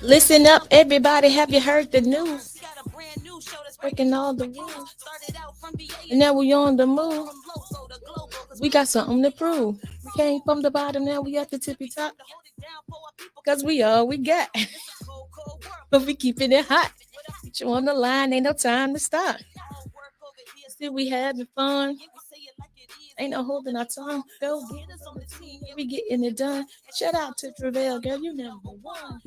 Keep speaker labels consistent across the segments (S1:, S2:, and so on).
S1: Listen up, everybody. Have you heard the news? Breaking all the rules. And now we on the move. We got something to prove. We came from the bottom, now we at the tippy top. Cause we all we got. But we keeping it hot. Get you on the line, ain't no time to stop. Still we having fun. Ain't no holding our tongue. Go get us on the team. We getting it done. Shout out to Travail, girl. You number one.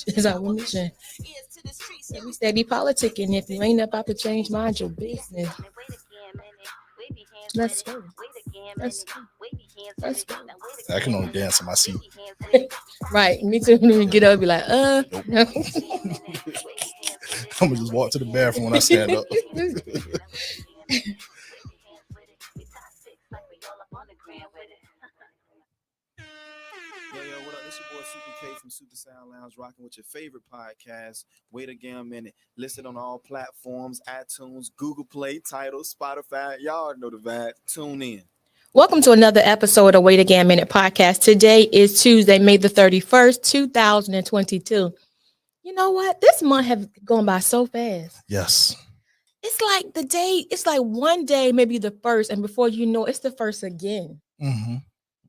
S1: Is our mission. Yeah, we steady politicking. If you ain't about to change, mind your business. Let's go. Let's go. Let's go.
S2: I can only dance in my seat.
S1: Right. Me too. When we get up, be like,
S2: Nope.
S1: no.
S2: I'm gonna just walk to the bathroom when I stand up. Yo, what up? This your boy Super K from Super Sound Lounge, rocking with your favorite podcast, Wait Again a Minute, listed on all platforms, iTunes, Google Play, Tidal, Spotify. Y'all already know the vibe. Tune in.
S1: Welcome to another episode of Wait Again Minute Podcast. Today is Tuesday, May the 31st, 2022. You know what? This month have gone by so fast.
S2: Yes.
S1: It's like the day, it's like one day, maybe the first, and before you know, it's the first again.
S2: Mm-hmm.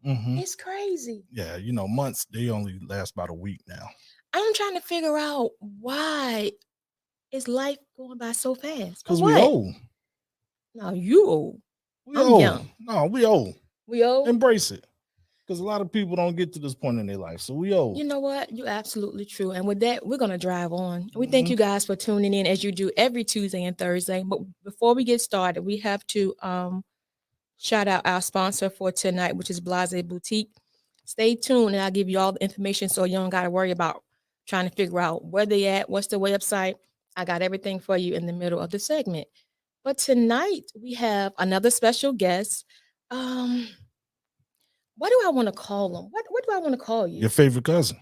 S2: Mm-hmm.
S1: It's crazy.
S2: Yeah, months, they only last about a week now.
S1: I'm trying to figure out why is life going by so fast?
S2: Because we old.
S1: No, you old.
S2: We
S1: I'm
S2: old.
S1: young.
S2: No, we old.
S1: We old?
S2: Embrace it. Because a lot of people don't get to this point in their life. So we old.
S1: You know what? You're absolutely true. And with that, we're going to drive on. We thank you guys for tuning in as you do every Tuesday and Thursday. But before we get started, we have to shout out our sponsor for tonight, which is Blase Boutique. Stay tuned and I'll give you all the information so you don't got to worry about trying to figure out where they at, what's the website. I got everything for you in the middle of the segment. But tonight we have another special guest. What do I want to call him? What do I want to call you?
S2: Your favorite cousin.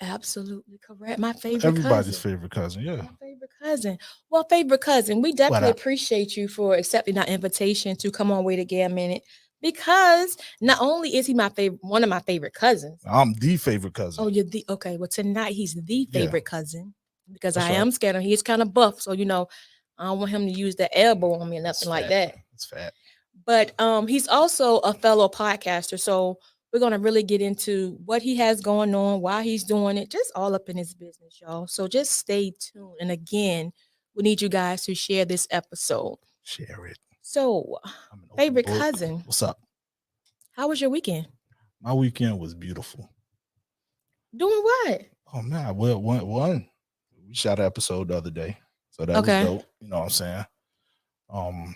S1: Absolutely correct. My favorite
S2: Everybody's
S1: cousin.
S2: favorite cousin, yeah.
S1: My favorite cousin. Well, favorite cousin, we definitely
S2: What up?
S1: appreciate you for accepting our invitation to come on Wait Again a Minute. Because not only is he my favorite, one of my favorite cousins.
S2: I'm the favorite cousin.
S1: Oh, you're the okay. Well, tonight he's the
S2: Yeah.
S1: favorite cousin because
S2: That's
S1: I
S2: right.
S1: am scared of him. He's kind of buff, so I don't want him to use the elbow on me or nothing like that.
S2: It's fat.
S1: But he's also a fellow podcaster, so we're gonna really get into what he has going on, why he's doing it, just all up in his business, y'all. So just stay tuned. And again, we need you guys to share this episode.
S2: Share it.
S1: So,
S2: I'm an open
S1: favorite
S2: book.
S1: cousin,
S2: What's up?
S1: how was your weekend?
S2: My weekend was beautiful.
S1: Doing what?
S2: Oh man, well, one we shot an episode the other day, so that
S1: Okay.
S2: was dope. You know what I'm saying?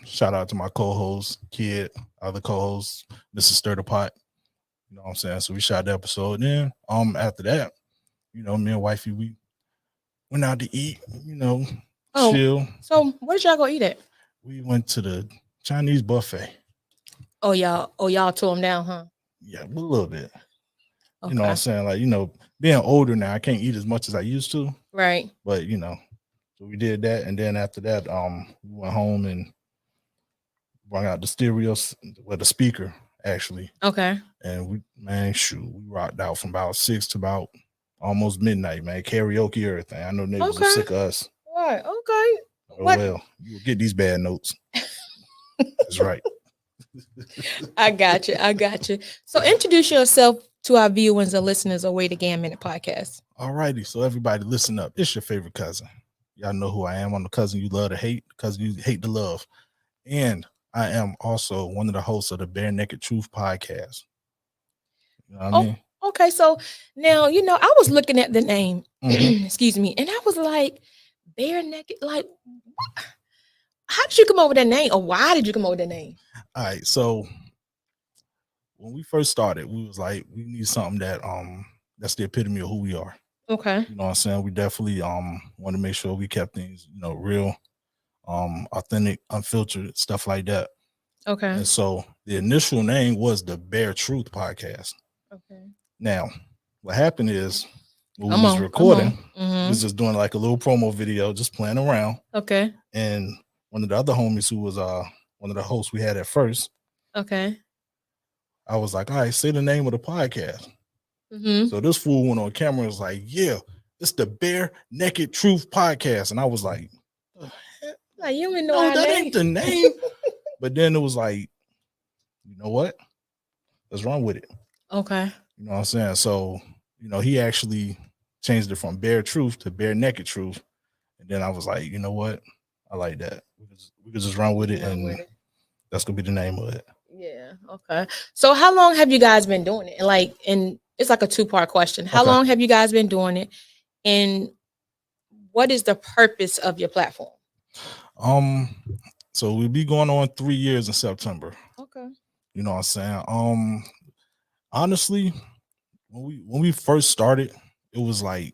S2: Shout out to my co-host, Kid, other co-host, Mr. Stir the Pot. You know what I'm saying? So we shot the episode. Then after that, me and wifey, we went out to eat,
S1: Oh.
S2: chill.
S1: So, where did y'all go eat at?
S2: We went to the Chinese buffet.
S1: Oh, y'all tore him down, huh?
S2: Yeah, a little bit.
S1: Okay.
S2: You know what I'm saying? Like, being older now, I can't eat as much as I used to.
S1: Right.
S2: But so we did that, and then after that, we went home and brought out the stereos with the speaker, actually.
S1: Okay.
S2: And we rocked out from about 6 to about almost midnight, man. Karaoke, everything. I know neighbors are sick of us.
S1: Right. Okay.
S2: Oh, well, you get these bad notes. That's right.
S1: I got you. So introduce yourself to our viewers and listeners of Wait Again Minute podcast.
S2: All righty. So everybody listen up. It's your favorite cousin. Y'all know who I am. I'm the cousin you love to hate, the cousin you hate to love. And I am also one of the hosts of the Bare Naked Truth podcast. You know what I mean?
S1: Okay. So now, I was looking at the name, excuse me, and I was like, Bare Naked, like, what? How did you come up with that name, or why did you come up with that name?
S2: All right. So when we first started, we was like, we need something that's the epitome of who we are.
S1: Okay.
S2: You know what I'm saying? We definitely want to make sure we kept things, real, authentic, unfiltered, stuff like that.
S1: Okay.
S2: And so the initial name was the Bare Truth podcast.
S1: Okay.
S2: Now, what happened is when we was recording, we was just doing like a little promo video, just playing around.
S1: Okay.
S2: And one of the other homies who was one of the hosts we had at first.
S1: Okay.
S2: I was like, all right, say the name of the podcast.
S1: Mm-hmm.
S2: So this fool went on camera and was like, yeah, it's the Bare Naked Truth podcast. And I was like,
S1: Like, you even know
S2: no,
S1: our
S2: that
S1: name.
S2: ain't the name. But then it was like, you know what? Let's run with it.
S1: Okay.
S2: You know what I'm saying? So, he actually changed it from Bare Truth to Bare Naked Truth. And then I was like, you know what? I like that. We could just run with
S1: You
S2: it,
S1: can run
S2: and
S1: with it.
S2: that's gonna be the name of it.
S1: Yeah. Okay. So how long have you guys been doing it? And it's like a two-part question. How
S2: Okay.
S1: long have you guys been doing it? And what is the purpose of your platform?
S2: Um, so we'll be going on 3 years in September.
S1: Okay.
S2: You know what I'm saying? Honestly, when we first started, it was like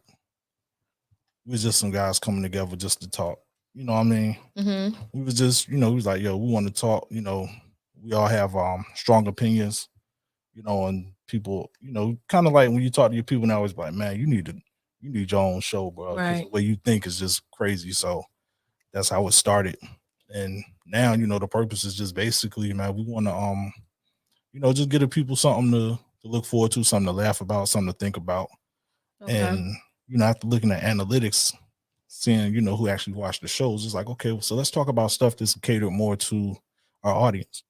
S2: we was just some guys coming together just to talk. You know what I mean?
S1: Mm-hmm.
S2: We was just, we was like, yo, we want to talk. We all have strong opinions. And people, kind of like when you talk to your people now, it's like, man, you need your own show, bro, because the
S1: Right.
S2: way you think is just crazy. So that's how it started. And now, the purpose is just basically, man, we want to just give the people something to look forward to, something to laugh about, something to think about.
S1: Okay.
S2: And after looking at analytics, seeing who actually watched the shows, it's like, okay, so let's talk about stuff that's catered more to our audience.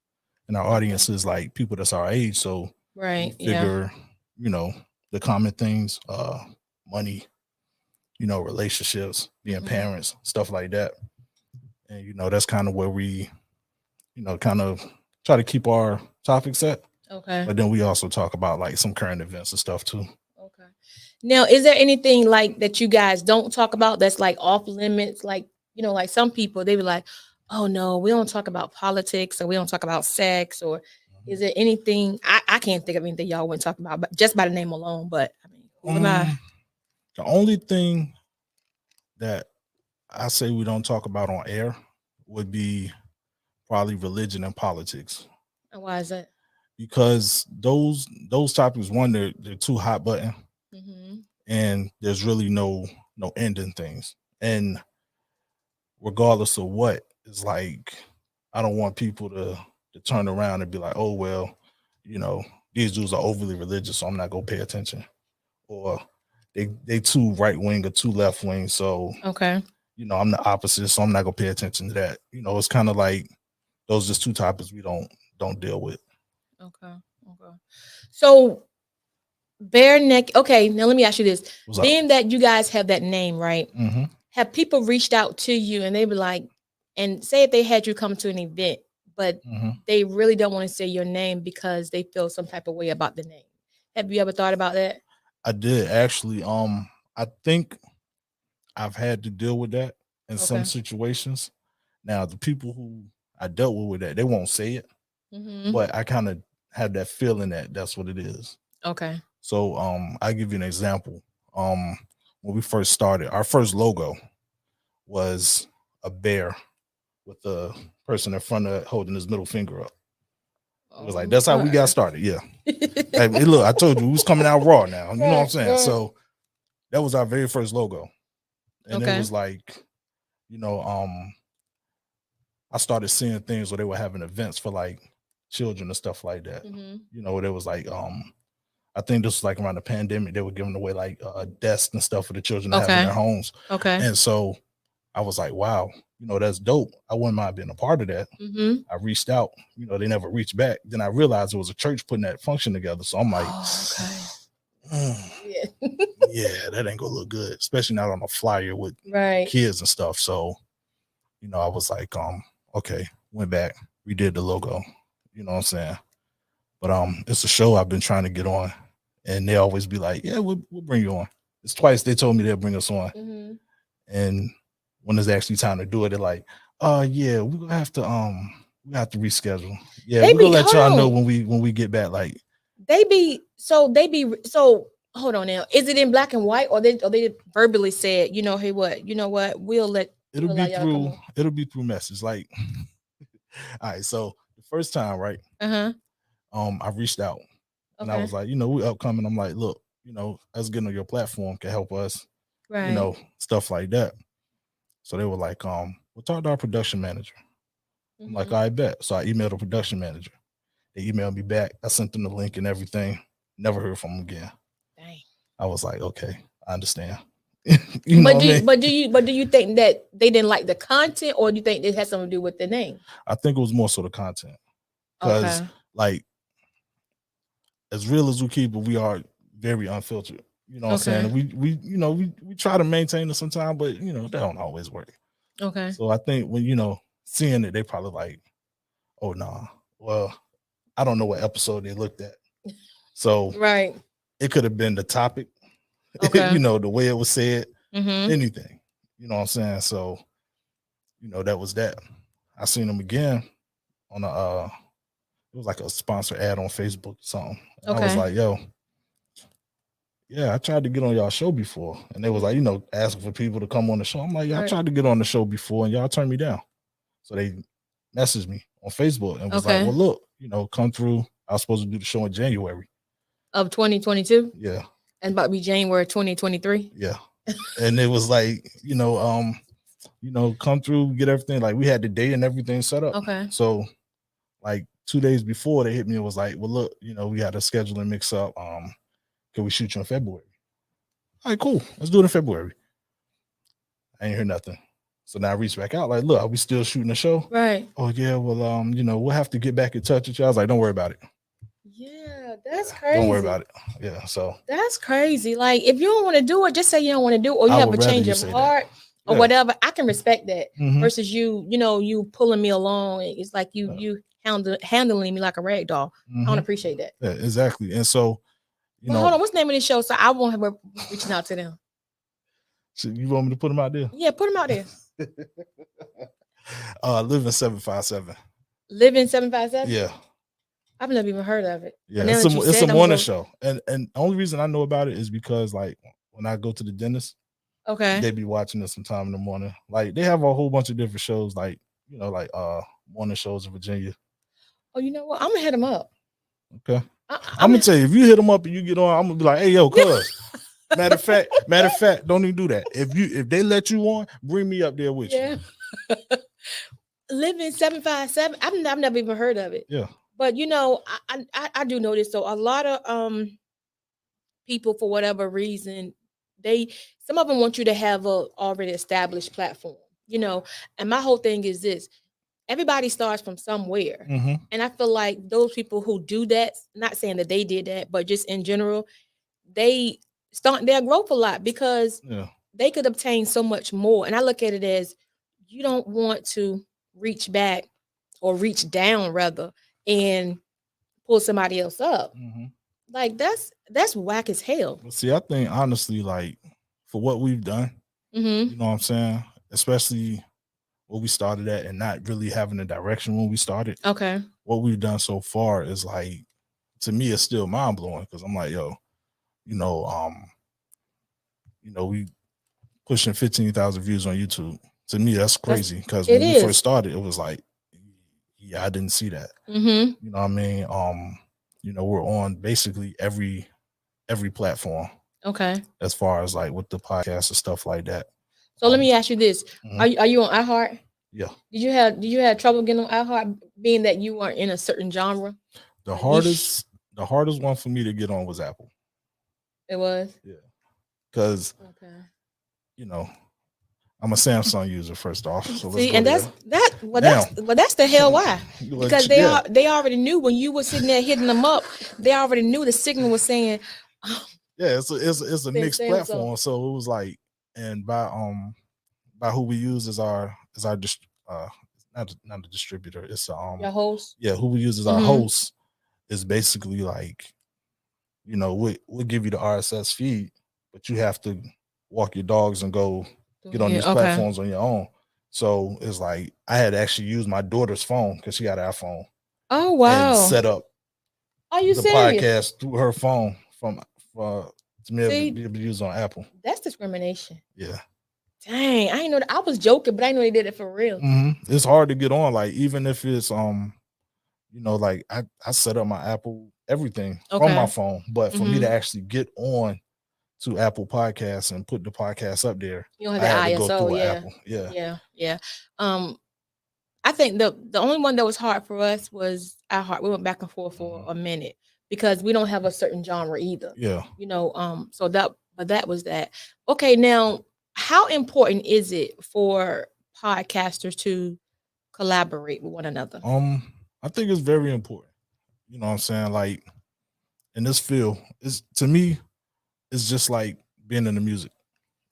S2: And our audience is like people that's our age. So we
S1: Right. Yeah.
S2: figure, you know, the common things, money, relationships, being
S1: Mm-hmm.
S2: parents, stuff like that. And that's kind of where we, kind of try to keep our topics at.
S1: Okay.
S2: But then we also talk about like some current events and stuff too.
S1: Okay. Now, is there anything like that you guys don't talk about that's like off limits? Like, like some people they be like, "Oh no, we don't talk about politics or we don't talk about sex." Or is there anything I can't think of anything y'all wouldn't talk about, but just by the name alone. But I mean, who am I?
S2: Um, the only thing that I say we don't talk about on air would be probably religion and politics,
S1: And why is that?
S2: because those topics, one, they're too hot button,
S1: Mm-hmm.
S2: and there's really no ending things. And regardless of what, it's like I don't want people to turn around and be like, oh well, you know, these dudes are overly religious, so I'm not gonna pay attention. Or they too right wing or too left wing, so
S1: Okay.
S2: I'm the opposite, so I'm not gonna pay attention to that. It's kind of like those just two topics we don't deal with.
S1: Okay. Okay. So bare neck. Okay. Now let me ask you this:
S2: What's up?
S1: being that you guys have that name, right?
S2: Mm-hmm.
S1: Have people reached out to you and they be like, and say if they had you come to an event, but
S2: Mm-hmm.
S1: they really don't want to say your name because they feel some type of way about the name. Have you ever thought about that?
S2: I did actually. I think I've had to deal with that in some
S1: Okay.
S2: situations. Now, the people who I dealt with that, they won't say it,
S1: Mm-hmm.
S2: but I kind of have that feeling that that's what it is.
S1: Okay.
S2: So, I give you an example. When we first started, our first logo was a bear with the person in front of it holding his middle finger up. It was like that's how we got
S1: Okay.
S2: started. Yeah. Hey, look, I told you we was coming out raw now. You know what I'm
S1: Right,
S2: saying?
S1: right.
S2: So that was our very first logo. And it
S1: Okay.
S2: was like, you know, um, I started seeing things where they were having events for like children and stuff like that.
S1: Mm-hmm.
S2: There was like I think this was like around the pandemic, they were giving away like desks and stuff for the children to have in
S1: Okay.
S2: their homes.
S1: Okay.
S2: And so I was like, wow, that's dope. I wouldn't mind being a part of that.
S1: Mm-hmm.
S2: I reached out, they never reached back. Then I realized it was a church putting that function together. So I'm like,
S1: Oh, okay. Yeah.
S2: yeah, that ain't gonna look good, especially not on a flyer with
S1: Right.
S2: kids and stuff. So, I was like, okay, went back, redid the logo, you know what I'm saying? But it's a show I've been trying to get on, and they always be like, yeah, we'll bring you on. It's twice they told me they'll bring us on.
S1: Mm-hmm.
S2: And when it's actually time to do it, they're like, yeah, we have to reschedule. Yeah,
S1: They
S2: we're gonna
S1: be
S2: let
S1: hold
S2: y'all know
S1: on.
S2: when we get back. Like,
S1: They be so hold on now. Is it in black and white or they verbally said, hey what,
S2: it'll
S1: we'll allow
S2: be
S1: y'all to come
S2: through
S1: on.
S2: it'll be through message. Like, all right, so the first time, right,
S1: Uh-huh.
S2: I reached out and I
S1: Okay.
S2: was like, we upcoming. I'm like, look, us getting on your platform can help us,
S1: Right.
S2: stuff like that. So they were like, we'll talk to our production manager. I'm like,
S1: Mm-hmm.
S2: I bet. So I emailed the production manager. They emailed me back. I sent them the link and everything. Never heard from them again. I was like, okay, I understand. You know
S1: But
S2: what I
S1: do you,
S2: mean?
S1: but do you think that they didn't like the content, or do you think it has something to do with the name?
S2: I think it was more so the content because,
S1: Okay.
S2: like, as real as we keep it, we are very unfiltered. You know what I'm
S1: Okay.
S2: saying? We try to maintain it sometimes, but that don't always work.
S1: Okay.
S2: So I think when seeing it, they probably like, oh nah. Well, I don't know what episode they looked at. So
S1: Right.
S2: it could have been the topic,
S1: Okay.
S2: the way it was said,
S1: Mm-hmm.
S2: anything. You know what I'm saying? So, that was that. I seen them again on it was like a sponsor ad on Facebook or something. And I was
S1: Okay.
S2: like, yo, yeah, I tried to get on y'all show before. And they was like, asking for people to come on the show. I'm like, yeah, I
S1: Right.
S2: tried to get on the show before and y'all turned me down. So they messaged me on Facebook and was like,
S1: Okay.
S2: well, look, come through. I was supposed to do the show in January.
S1: Of 2022,
S2: Yeah.
S1: and about to be January 2023.
S2: Yeah. And it was like, come through, get everything. Like we had the day and everything set up.
S1: Okay.
S2: So like 2 days before they hit me and was like, well, look, we had a scheduling mix up. Can we shoot you in February? All right, cool. Let's do it in February. I ain't hear nothing. So now I reached back out, like, look, are we still shooting the show?
S1: Right.
S2: Oh yeah, well, we'll have to get back in touch with you. I was like, don't worry about it.
S1: Yeah, that's
S2: Don't worry
S1: crazy.
S2: about it. Yeah. So
S1: That's crazy. Like, if you don't want to do it, just say you don't want to do it, or you
S2: I
S1: have
S2: would
S1: a
S2: rather
S1: change
S2: you
S1: of
S2: say that.
S1: heart or
S2: Yeah.
S1: whatever. I can respect that
S2: Mhm.
S1: versus you pulling me along. It's like you handling me like a rag doll. I don't
S2: Mhm.
S1: appreciate that.
S2: Yeah, exactly. And so,
S1: But hold on, what's the name of this show? So I won't have reaching out to them.
S2: so you want me to put them out there?
S1: Yeah, put them out there.
S2: Living 757.
S1: Living 757.
S2: Yeah.
S1: I've never even heard of it.
S2: Yeah.
S1: But now
S2: It's
S1: that you
S2: a
S1: said, I'm
S2: morning
S1: gonna go.
S2: show. And the only reason I know about it is because like when I go to the dentist,
S1: Okay.
S2: they be watching it sometime in the morning. Like they have a whole bunch of different shows, like morning shows in Virginia.
S1: Oh, you know what? I'm gonna hit them up.
S2: Okay.
S1: I'm
S2: I'm gonna tell you, if you hit them up and you get on, I'm gonna be like, hey yo, cuz. Matter of fact, don't even do that. If they let you on, bring me up there with
S1: yeah. Living 757. I've never even heard of it.
S2: you. Yeah.
S1: But I do know this. So a lot of people, for whatever reason, they some of them want you to have a already established platform. You know, and my whole thing is this: everybody starts from somewhere,
S2: Mm-hmm.
S1: and I feel like those people who do that, not saying that they did that, but just in general, they stunt their growth a lot because
S2: Yeah.
S1: they could obtain so much more. And I look at it as you don't want to reach back or reach down rather and pull somebody else up.
S2: Mm-hmm.
S1: Like that's whack as hell.
S2: But see, I think honestly, like for what we've done,
S1: Mm-hmm.
S2: you know what I'm saying? Especially what we started at and not really having a direction when we started.
S1: Okay.
S2: What we've done so far is like to me it's still mind blowing because I'm like, yo, you know, um, we pushing 15,000 views on YouTube. To me, that's crazy because
S1: It
S2: when we first
S1: is.
S2: started, it was like, yeah, I didn't see that.
S1: Mm-hmm.
S2: You know what I mean? We're on basically every platform
S1: Okay.
S2: as far as like with the podcast and stuff like that.
S1: So let me ask you this:
S2: Mhm.
S1: Are you on iHeart?
S2: Yeah.
S1: Did you have trouble getting on iHeart, being that you weren't in a certain genre?
S2: The
S1: A niche.
S2: hardest one for me to get on was Apple.
S1: It was.
S2: Yeah. Because,
S1: Okay.
S2: you know, I'm a Samsung user first off. So let's
S1: See,
S2: go
S1: and
S2: there.
S1: that's the hell why. Because
S2: Yeah.
S1: they already knew when you were sitting there hitting them up, they already knew the signal was saying,
S2: Yeah, it's a
S1: Then
S2: mixed
S1: Samsung.
S2: platform. So it was like, and by who we use as our not the distributor. It's
S1: your host.
S2: yeah, who we use as our
S1: Mhm.
S2: host is basically like, we'll give you the RSS feed, but you have to walk your dogs and go get on
S1: Yeah,
S2: these
S1: okay.
S2: platforms on your own. So it's like I had to actually use my daughter's phone because she got an iPhone
S1: Oh
S2: and
S1: wow.
S2: set up
S1: Are you
S2: the
S1: serious?
S2: podcast through her phone from to be
S1: See,
S2: able to use on Apple.
S1: that's discrimination.
S2: Yeah.
S1: Dang, I didn't know that. I was joking, but I didn't know they did it for real.
S2: It's hard to get on. Like even if it's like I set up my Apple everything from my
S1: Okay.
S2: phone, but for me to
S1: Mhm.
S2: actually get on to Apple Podcasts and put the podcast up there,
S1: You don't have
S2: I
S1: the
S2: had to go
S1: ISO,
S2: through an
S1: yeah.
S2: Apple. Yeah.
S1: Yeah, yeah. Um, I think the only one that was hard for us was iHeart. We went back and forth for
S2: Mhm.
S1: a minute because we don't have a certain genre either.
S2: Yeah.
S1: So that was that. Okay, now how important is it for podcasters to collaborate with one another?
S2: I think it's very important. You know what I'm saying? Like in this field, it's to me, it's just like being in the music.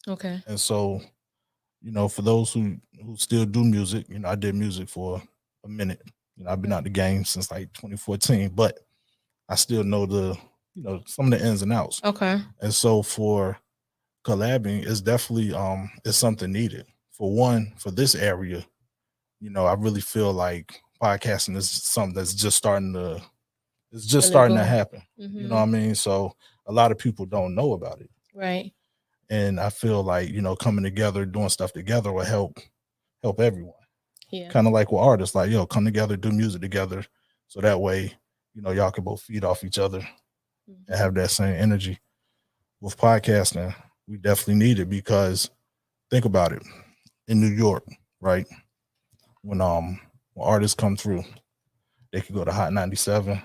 S1: Okay.
S2: And so, for those who still do music, I did music for a minute. I've been out the game since like 2014, but I still know some of the ins and outs.
S1: Okay.
S2: And so for collabing, it's definitely it's something needed. For one, for this area, I really feel like podcasting is something that's just starting to happen.
S1: Mm-hmm.
S2: You know what I mean? So a lot of people don't know about it.
S1: Right.
S2: And I feel like, coming together, doing stuff together will help everyone.
S1: Yeah.
S2: Kind of like with artists, like, come together, do music together. So that way, y'all can both feed off each other and have that same energy. With podcasting, we definitely need it because think about it. In New York, right? When artists come through, they could go to Hot 97.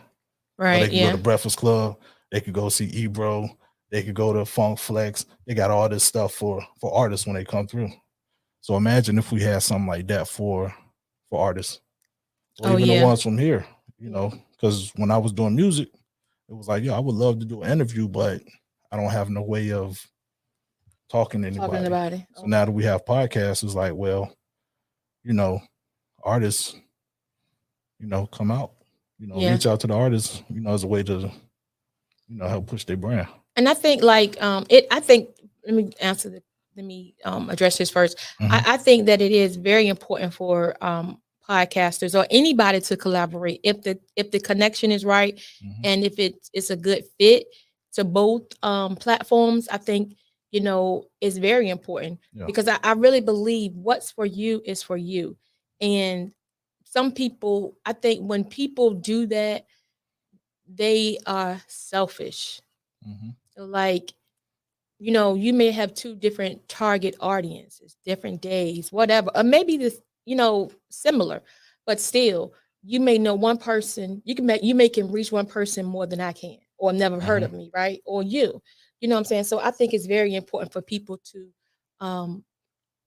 S1: Right.
S2: Or they could go to Breakfast Club. They could go see Ebro. They could go to Funk Flex. They got all this stuff for artists when they come through. So imagine if we had something like that for artists, or even the ones from here. Because when I was doing music, it was like, I would love to do an interview, but I don't have no way of talking to anybody. So now that we have podcasts, it's like, well, artists, come out, reach out to the artists, as a way to, help push their brand.
S1: And I think let me address this first.
S2: Mhm.
S1: I think that it is very important for podcasters or anybody to collaborate if the connection is right.
S2: Mhm.
S1: And if it's a good fit to both platforms. I think is very important.
S2: Yeah.
S1: Because I really believe what's for you is for you. And some people, I think when people do that, they are selfish.
S2: Mhm.
S1: Like, you may have two different target audiences, different days, whatever, or maybe this, similar, but still, you may know one person. You may can reach one person more than I can, or never heard of me, right? Or you know what I'm saying. So I think it's very important for people to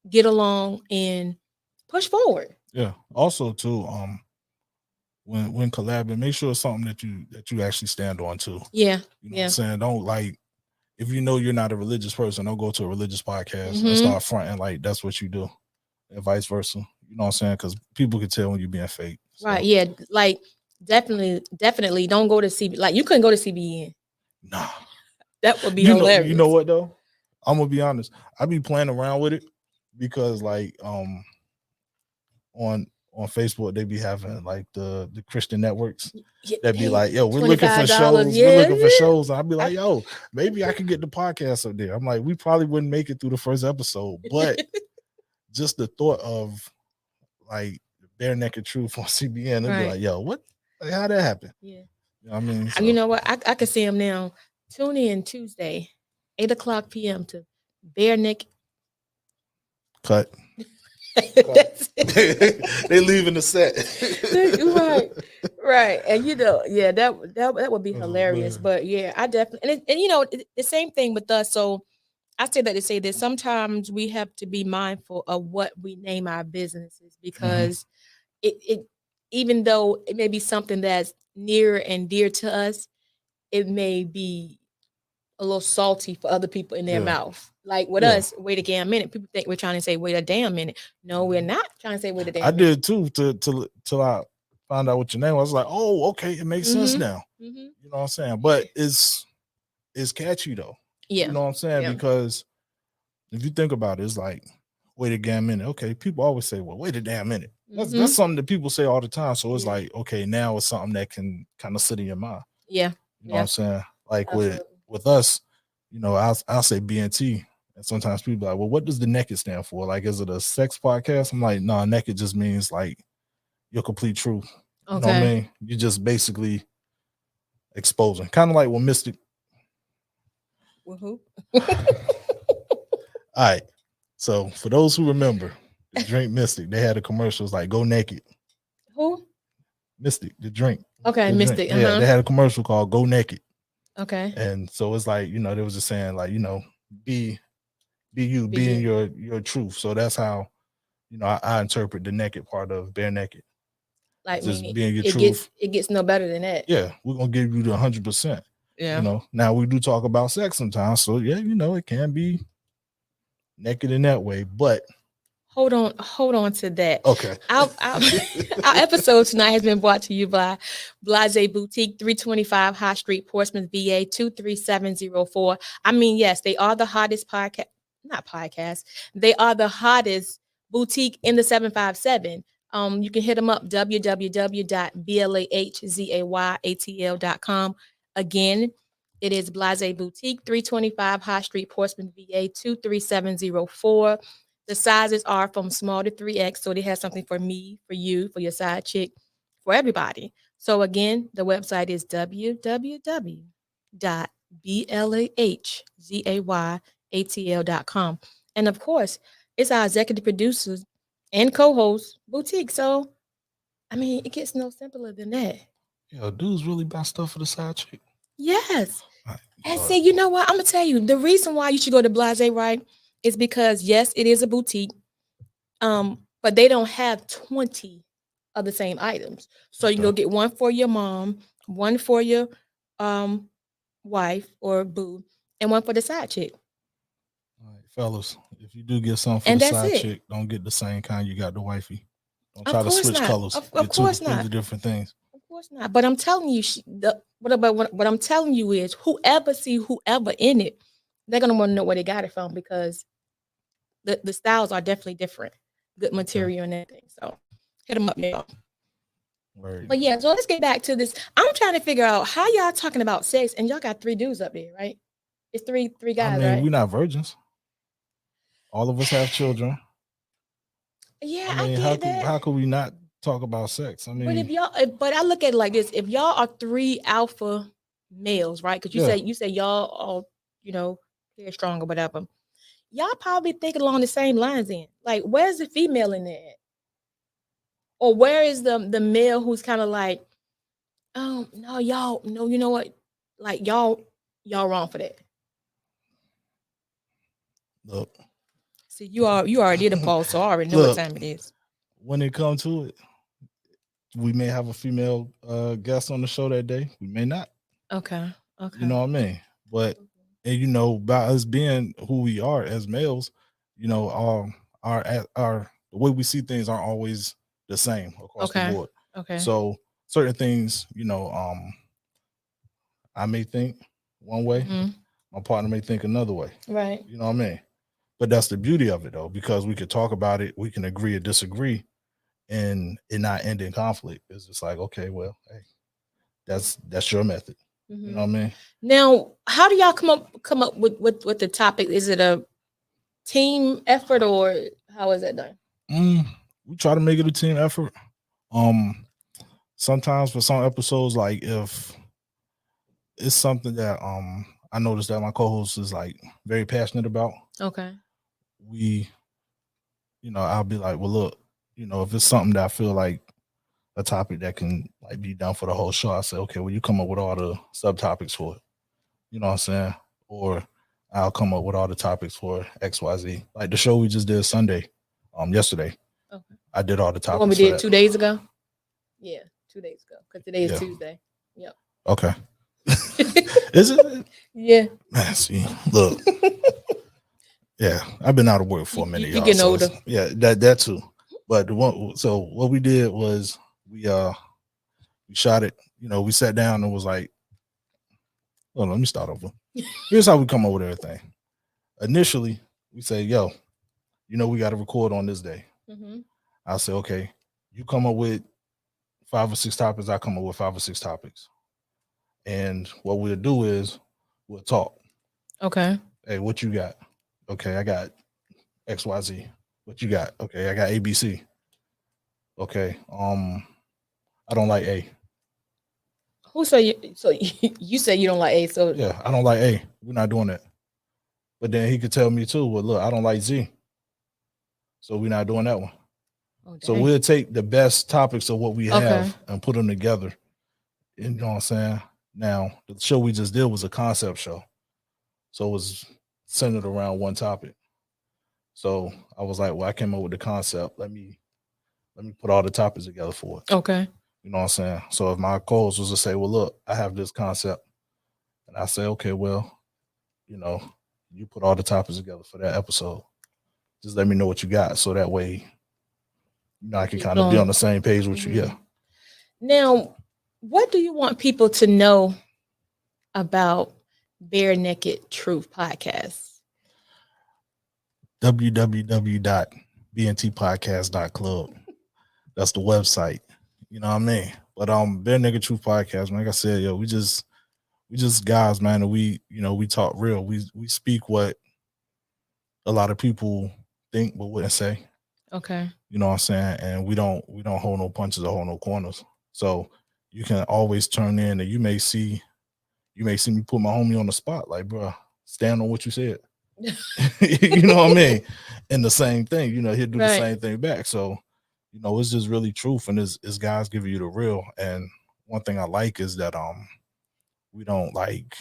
S1: get along and push forward.
S2: Yeah. Also, too, when collabing, make sure it's something that you actually stand on too.
S1: Yeah.
S2: You know what I'm saying? Don't like, if you're not a religious person, don't go to a religious podcast and start fronting like that's what you do, and vice versa. You know what I'm saying? Because people can tell when you're being fake. So.
S1: Right. Yeah. Like definitely don't go to CB. Like you couldn't go to CBN.
S2: Nah.
S1: That would be hilarious.
S2: You know what though? I'm gonna be honest. I be playing around with it because like on Facebook they be having like the Christian networks that be like, yo, we're looking for shows.
S1: Yeah.
S2: We're looking for shows. And I'd be like, yo, maybe I could get the podcast up there. I'm like, we probably wouldn't make it through the first episode, but just the thought of like bare naked truth on CBN, it'd be like, yo, what? Like, how'd that happen?
S1: Yeah.
S2: You know what I mean? So.
S1: You know what? I can see him now. Tune in Tuesday, 8:00 p.m. to Bare Neck.
S2: Cut. They leaving the set.
S1: right. And that would be hilarious.
S2: Man.
S1: But yeah, I definitely and the same thing with us. So I say that to say that sometimes we have to be mindful of what we name our businesses, because it even though it may be something that's near and dear to us, it may be a little salty for other people in their mouth. Like with us, wait a damn minute. People think we're trying to say wait a damn minute. No, we're not trying to say wait a damn minute.
S2: I did too till I found out what your name was. I was like, oh, okay, it makes sense now. You know what I'm saying? But it's catchy though.
S1: Yeah.
S2: You know what I'm saying? Yeah. Because if you think about it, it's like, wait a damn minute. Okay, people always say, well, wait a damn minute. That's something that people say all the time. So it's like, okay, now it's something that can kind of sit in your mind.
S1: Yeah.
S2: You know what I'm saying? Like with us, I'll say BNT. And sometimes people are like, well, what does the naked stand for? Like, is it a sex podcast? I'm like, no, naked just means like your complete truth. Okay. You know what I mean? You just basically exposing. Kind of like when Mystic.
S1: Woohoo.
S2: All right. So for those who remember, the drink Mystic, they had a commercials like go naked.
S1: Who?
S2: Mystic, the drink.
S1: Okay,
S2: The
S1: missed
S2: drink.
S1: it.
S2: Yeah, they had a commercial called "Go Naked,"
S1: Okay.
S2: and so it's like they was just saying like be you,
S1: Be
S2: be in
S1: you.
S2: your truth. So that's how I interpret the naked part of bare naked.
S1: Like
S2: It's just
S1: meaning
S2: being your
S1: it
S2: truth.
S1: gets no better than that.
S2: Yeah, we're gonna give you the 100%.
S1: Yeah.
S2: Now we do talk about sex sometimes, so yeah, it can be naked in that way, but
S1: Hold on to that.
S2: okay.
S1: Our our episode tonight has been brought to you by Blase Boutique, 325 High Street, Portsmouth, VA 23704. I mean, yes, they are the hottest podcast, not podcast. They are the hottest boutique in the 757. You can hit them up www.blahzayatl.com. Again, it is Blase Boutique, 325 High Street, Portsmouth, VA 23704. The sizes are from small to 3X. So they have something for me, for you, for your side chick, for everybody. So again, the website is www.blahzayatl.com. And of course, it's our executive producers and co-host boutique. So I mean, it gets no simpler than that.
S2: Yeah, dudes really buy stuff for the side chick.
S1: Yes.
S2: Like,
S1: And see, you know what? I'm gonna tell you the reason why you should go to Blase, right? Is because yes, it is a boutique. But they don't have 20 of the same items. So you can go
S2: okay.
S1: get one for your mom, one for your um wife or boo, and one for the side chick.
S2: All right, fellas, if you do get something for
S1: And
S2: the
S1: that's
S2: side
S1: it.
S2: chick, don't get the same kind you got the wifey. Don't
S1: Of
S2: try to
S1: course
S2: switch
S1: not.
S2: colors.
S1: Of
S2: Get two
S1: course
S2: completely
S1: not.
S2: different things.
S1: Of course not. But I'm telling you, what I'm telling you is whoever see whoever in it, they're gonna want to know where they got it from because the styles are definitely different. Good
S2: Okay.
S1: material and everything. So hit them up, y'all.
S2: Word.
S1: But yeah, so let's get back to this. I'm trying to figure out how y'all talking about sex, and y'all got three dudes up there, right? It's three
S2: I
S1: guys,
S2: mean,
S1: right?
S2: we're not virgins. All of us have children.
S1: Yeah,
S2: I
S1: I
S2: mean, how
S1: get
S2: could
S1: that.
S2: how could we not talk about sex? I
S1: But
S2: mean,
S1: but I look at it like this: if y'all are three alpha males, right? Because
S2: yeah.
S1: you say y'all are, very strong or whatever. Y'all probably think along the same lines. Then, like, where's the female in there, or where is the male who's kind of like, no, y'all, no, you know what, like y'all wrong for that.
S2: Look,
S1: See, you already did a pause, so I already know what
S2: look.
S1: time it is.
S2: When it comes to it, we may have a female guest on the show that day. We may not.
S1: Okay.
S2: You
S1: Okay.
S2: know what I mean? But and by us being who we are as males, our the way we see things aren't always the same across the
S1: Okay.
S2: board.
S1: Okay.
S2: So certain things, I may think one way,
S1: Mm-hmm.
S2: my partner may think another way.
S1: Right.
S2: You know what I mean? But that's the beauty of it though, because we could talk about it, we can agree or disagree, and it not end in conflict. It's just like, okay, well, hey, that's your method. You know
S1: Mm-hmm.
S2: what I mean?
S1: Now, how do y'all come up with the topic? Is it a team effort or how is that done?
S2: Mm, we try to make it a team effort. Um, Sometimes for some episodes, like if it's something that I noticed that my co-host is like very passionate about,
S1: Okay.
S2: we, I'll be like, well, look, if it's something that I feel like a topic that can like be done for the whole show, I say, okay, well, you come up with all the subtopics for it. You know what I'm saying? Or I'll come up with all the topics for XYZ. Like the show we just did Sunday, yesterday.
S1: Okay.
S2: I did all the
S1: The one we
S2: topics for
S1: did
S2: that.
S1: 2 days ago. Yeah, 2 days ago. Because today is
S2: Yeah.
S1: Tuesday. Yep.
S2: Okay. Is it?
S1: Yeah.
S2: Man, see, look, yeah, I've been out of work for a minute,
S1: You
S2: y'all.
S1: getting
S2: So
S1: older.
S2: yeah, that too. But so what we did was we shot it. We sat down and was like, well, let me start over. Here's how we come up with everything. Initially, we say, yo, we got to record on this day.
S1: Mm-hmm.
S2: I'll say, okay, you come up with 5 or 6 topics. I come up with 5 or 6 topics. And what we'll do is we'll talk.
S1: Okay.
S2: Hey, what you got? Okay, I got XYZ. What you got? Okay, I got ABC. Okay. I don't like A.
S1: Who say you? So you say you don't like A. So
S2: Yeah, I don't like A. We're not doing that. But then he could tell me too, well, look, I don't like Z. So we're not doing that one.
S1: oh
S2: So
S1: dang.
S2: we'll take the best topics of what we
S1: Okay.
S2: have and put them together You know what I'm saying? Now, the show we just did was a concept show. So it was centered around one topic. So I was like, well, I came up with the concept. Let me put all the topics together for it.
S1: Okay.
S2: You know what I'm saying? So if my goals was to say, well, look, I have this concept, and I say, okay, well, you know, you put all the topics together for that episode. Just let me know what you got, so that way, I can
S1: Keep
S2: kind of be
S1: going.
S2: on the same page with you.
S1: Mhm.
S2: Yeah.
S1: Now, what do you want people to know about Bare Naked Truth podcast?
S2: www.bntpodcast.club. That's the website. You know what I mean? But Bare Nigga Truth Podcast, man, like I said, yo, we just guys, man, and we talk real. We speak what a lot of people think but wouldn't say.
S1: Okay.
S2: You know what I'm saying? And we don't hold no punches or hold no corners. So you can always turn in, and you may see me put my homie on the spot, like, bro, stand on what you said. You know what I mean? And the same thing, he'll do the
S1: Right.
S2: same thing back. So, it's just really truth, and it's guys giving you the real. And one thing I like is that we don't like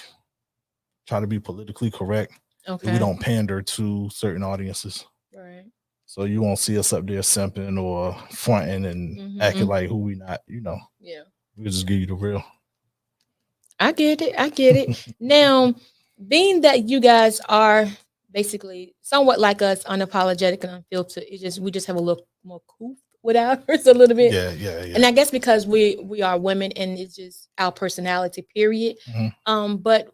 S2: try to be politically correct. And we
S1: Okay.
S2: don't pander to certain audiences.
S1: Right.
S2: So you won't see us up there simping or fronting and acting like who we not,
S1: Yeah.
S2: we just give you the real.
S1: I get it. I get it. Now, being that you guys are basically somewhat like us, unapologetic and unfiltered, we just have a little more cool with ours a little bit.
S2: Yeah, yeah, yeah.
S1: And I guess because we are women and it's just our personality, period. But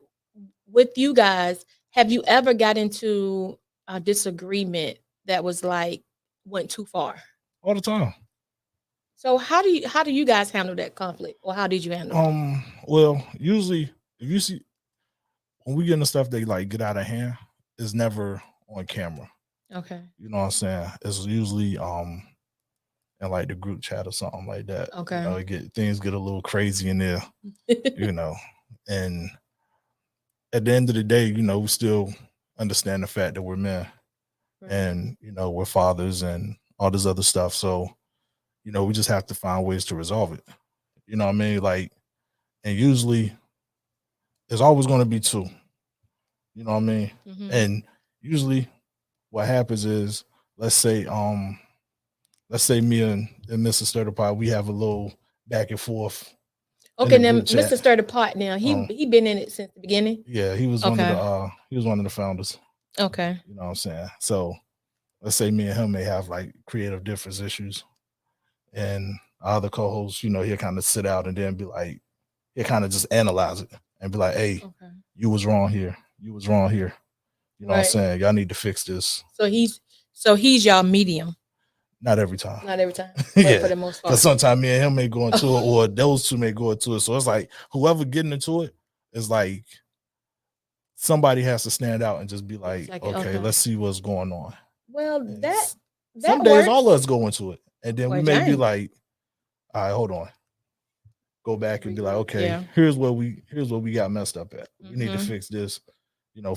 S1: with you guys, have you ever got into a disagreement that was like went too far?
S2: All the time.
S1: So how do you guys handle that conflict, or how did you handle it?
S2: Well, usually if you see when we get into stuff that like get out of hand, it's never on camera.
S1: Okay.
S2: You know what I'm saying? It's usually in like the group chat or something like that.
S1: Okay.
S2: Things get a little crazy in there, and at the end of the day, we still understand the fact that we're men.
S1: Right.
S2: And we're fathers and all this other stuff. So, we just have to find ways to resolve it. You know what I mean? Like, and usually there's always going to be two. You know what I mean? And usually what happens is, let's say me and Mr. Sturtipod, we have a little back and forth.
S1: Okay, now Mr. Stir the Pot. Now he been in it since the beginning.
S2: Yeah, he was one of the founders.
S1: Okay.
S2: You know what I'm saying? So let's say me and him may have like creative difference issues, and our other co-host, he'll kind of sit out and then be like, he'll kind of just analyze it and be like, hey, you was wrong here. You was wrong here. You know what I'm saying? Y'all need to fix this.
S1: So he's y'all medium.
S2: Not every time.
S1: Not every time.
S2: Yeah.
S1: For the most part.
S2: Because sometimes me and him may go into it, or those two may go into it. So it's like whoever getting into it is like somebody has to stand out and just be like, okay, let's see what's going on.
S1: Well, that
S2: some days all of us go into it. And then we may be like, all right, hold on. Go back and be like, okay, here's what we got messed up at. We need to fix this,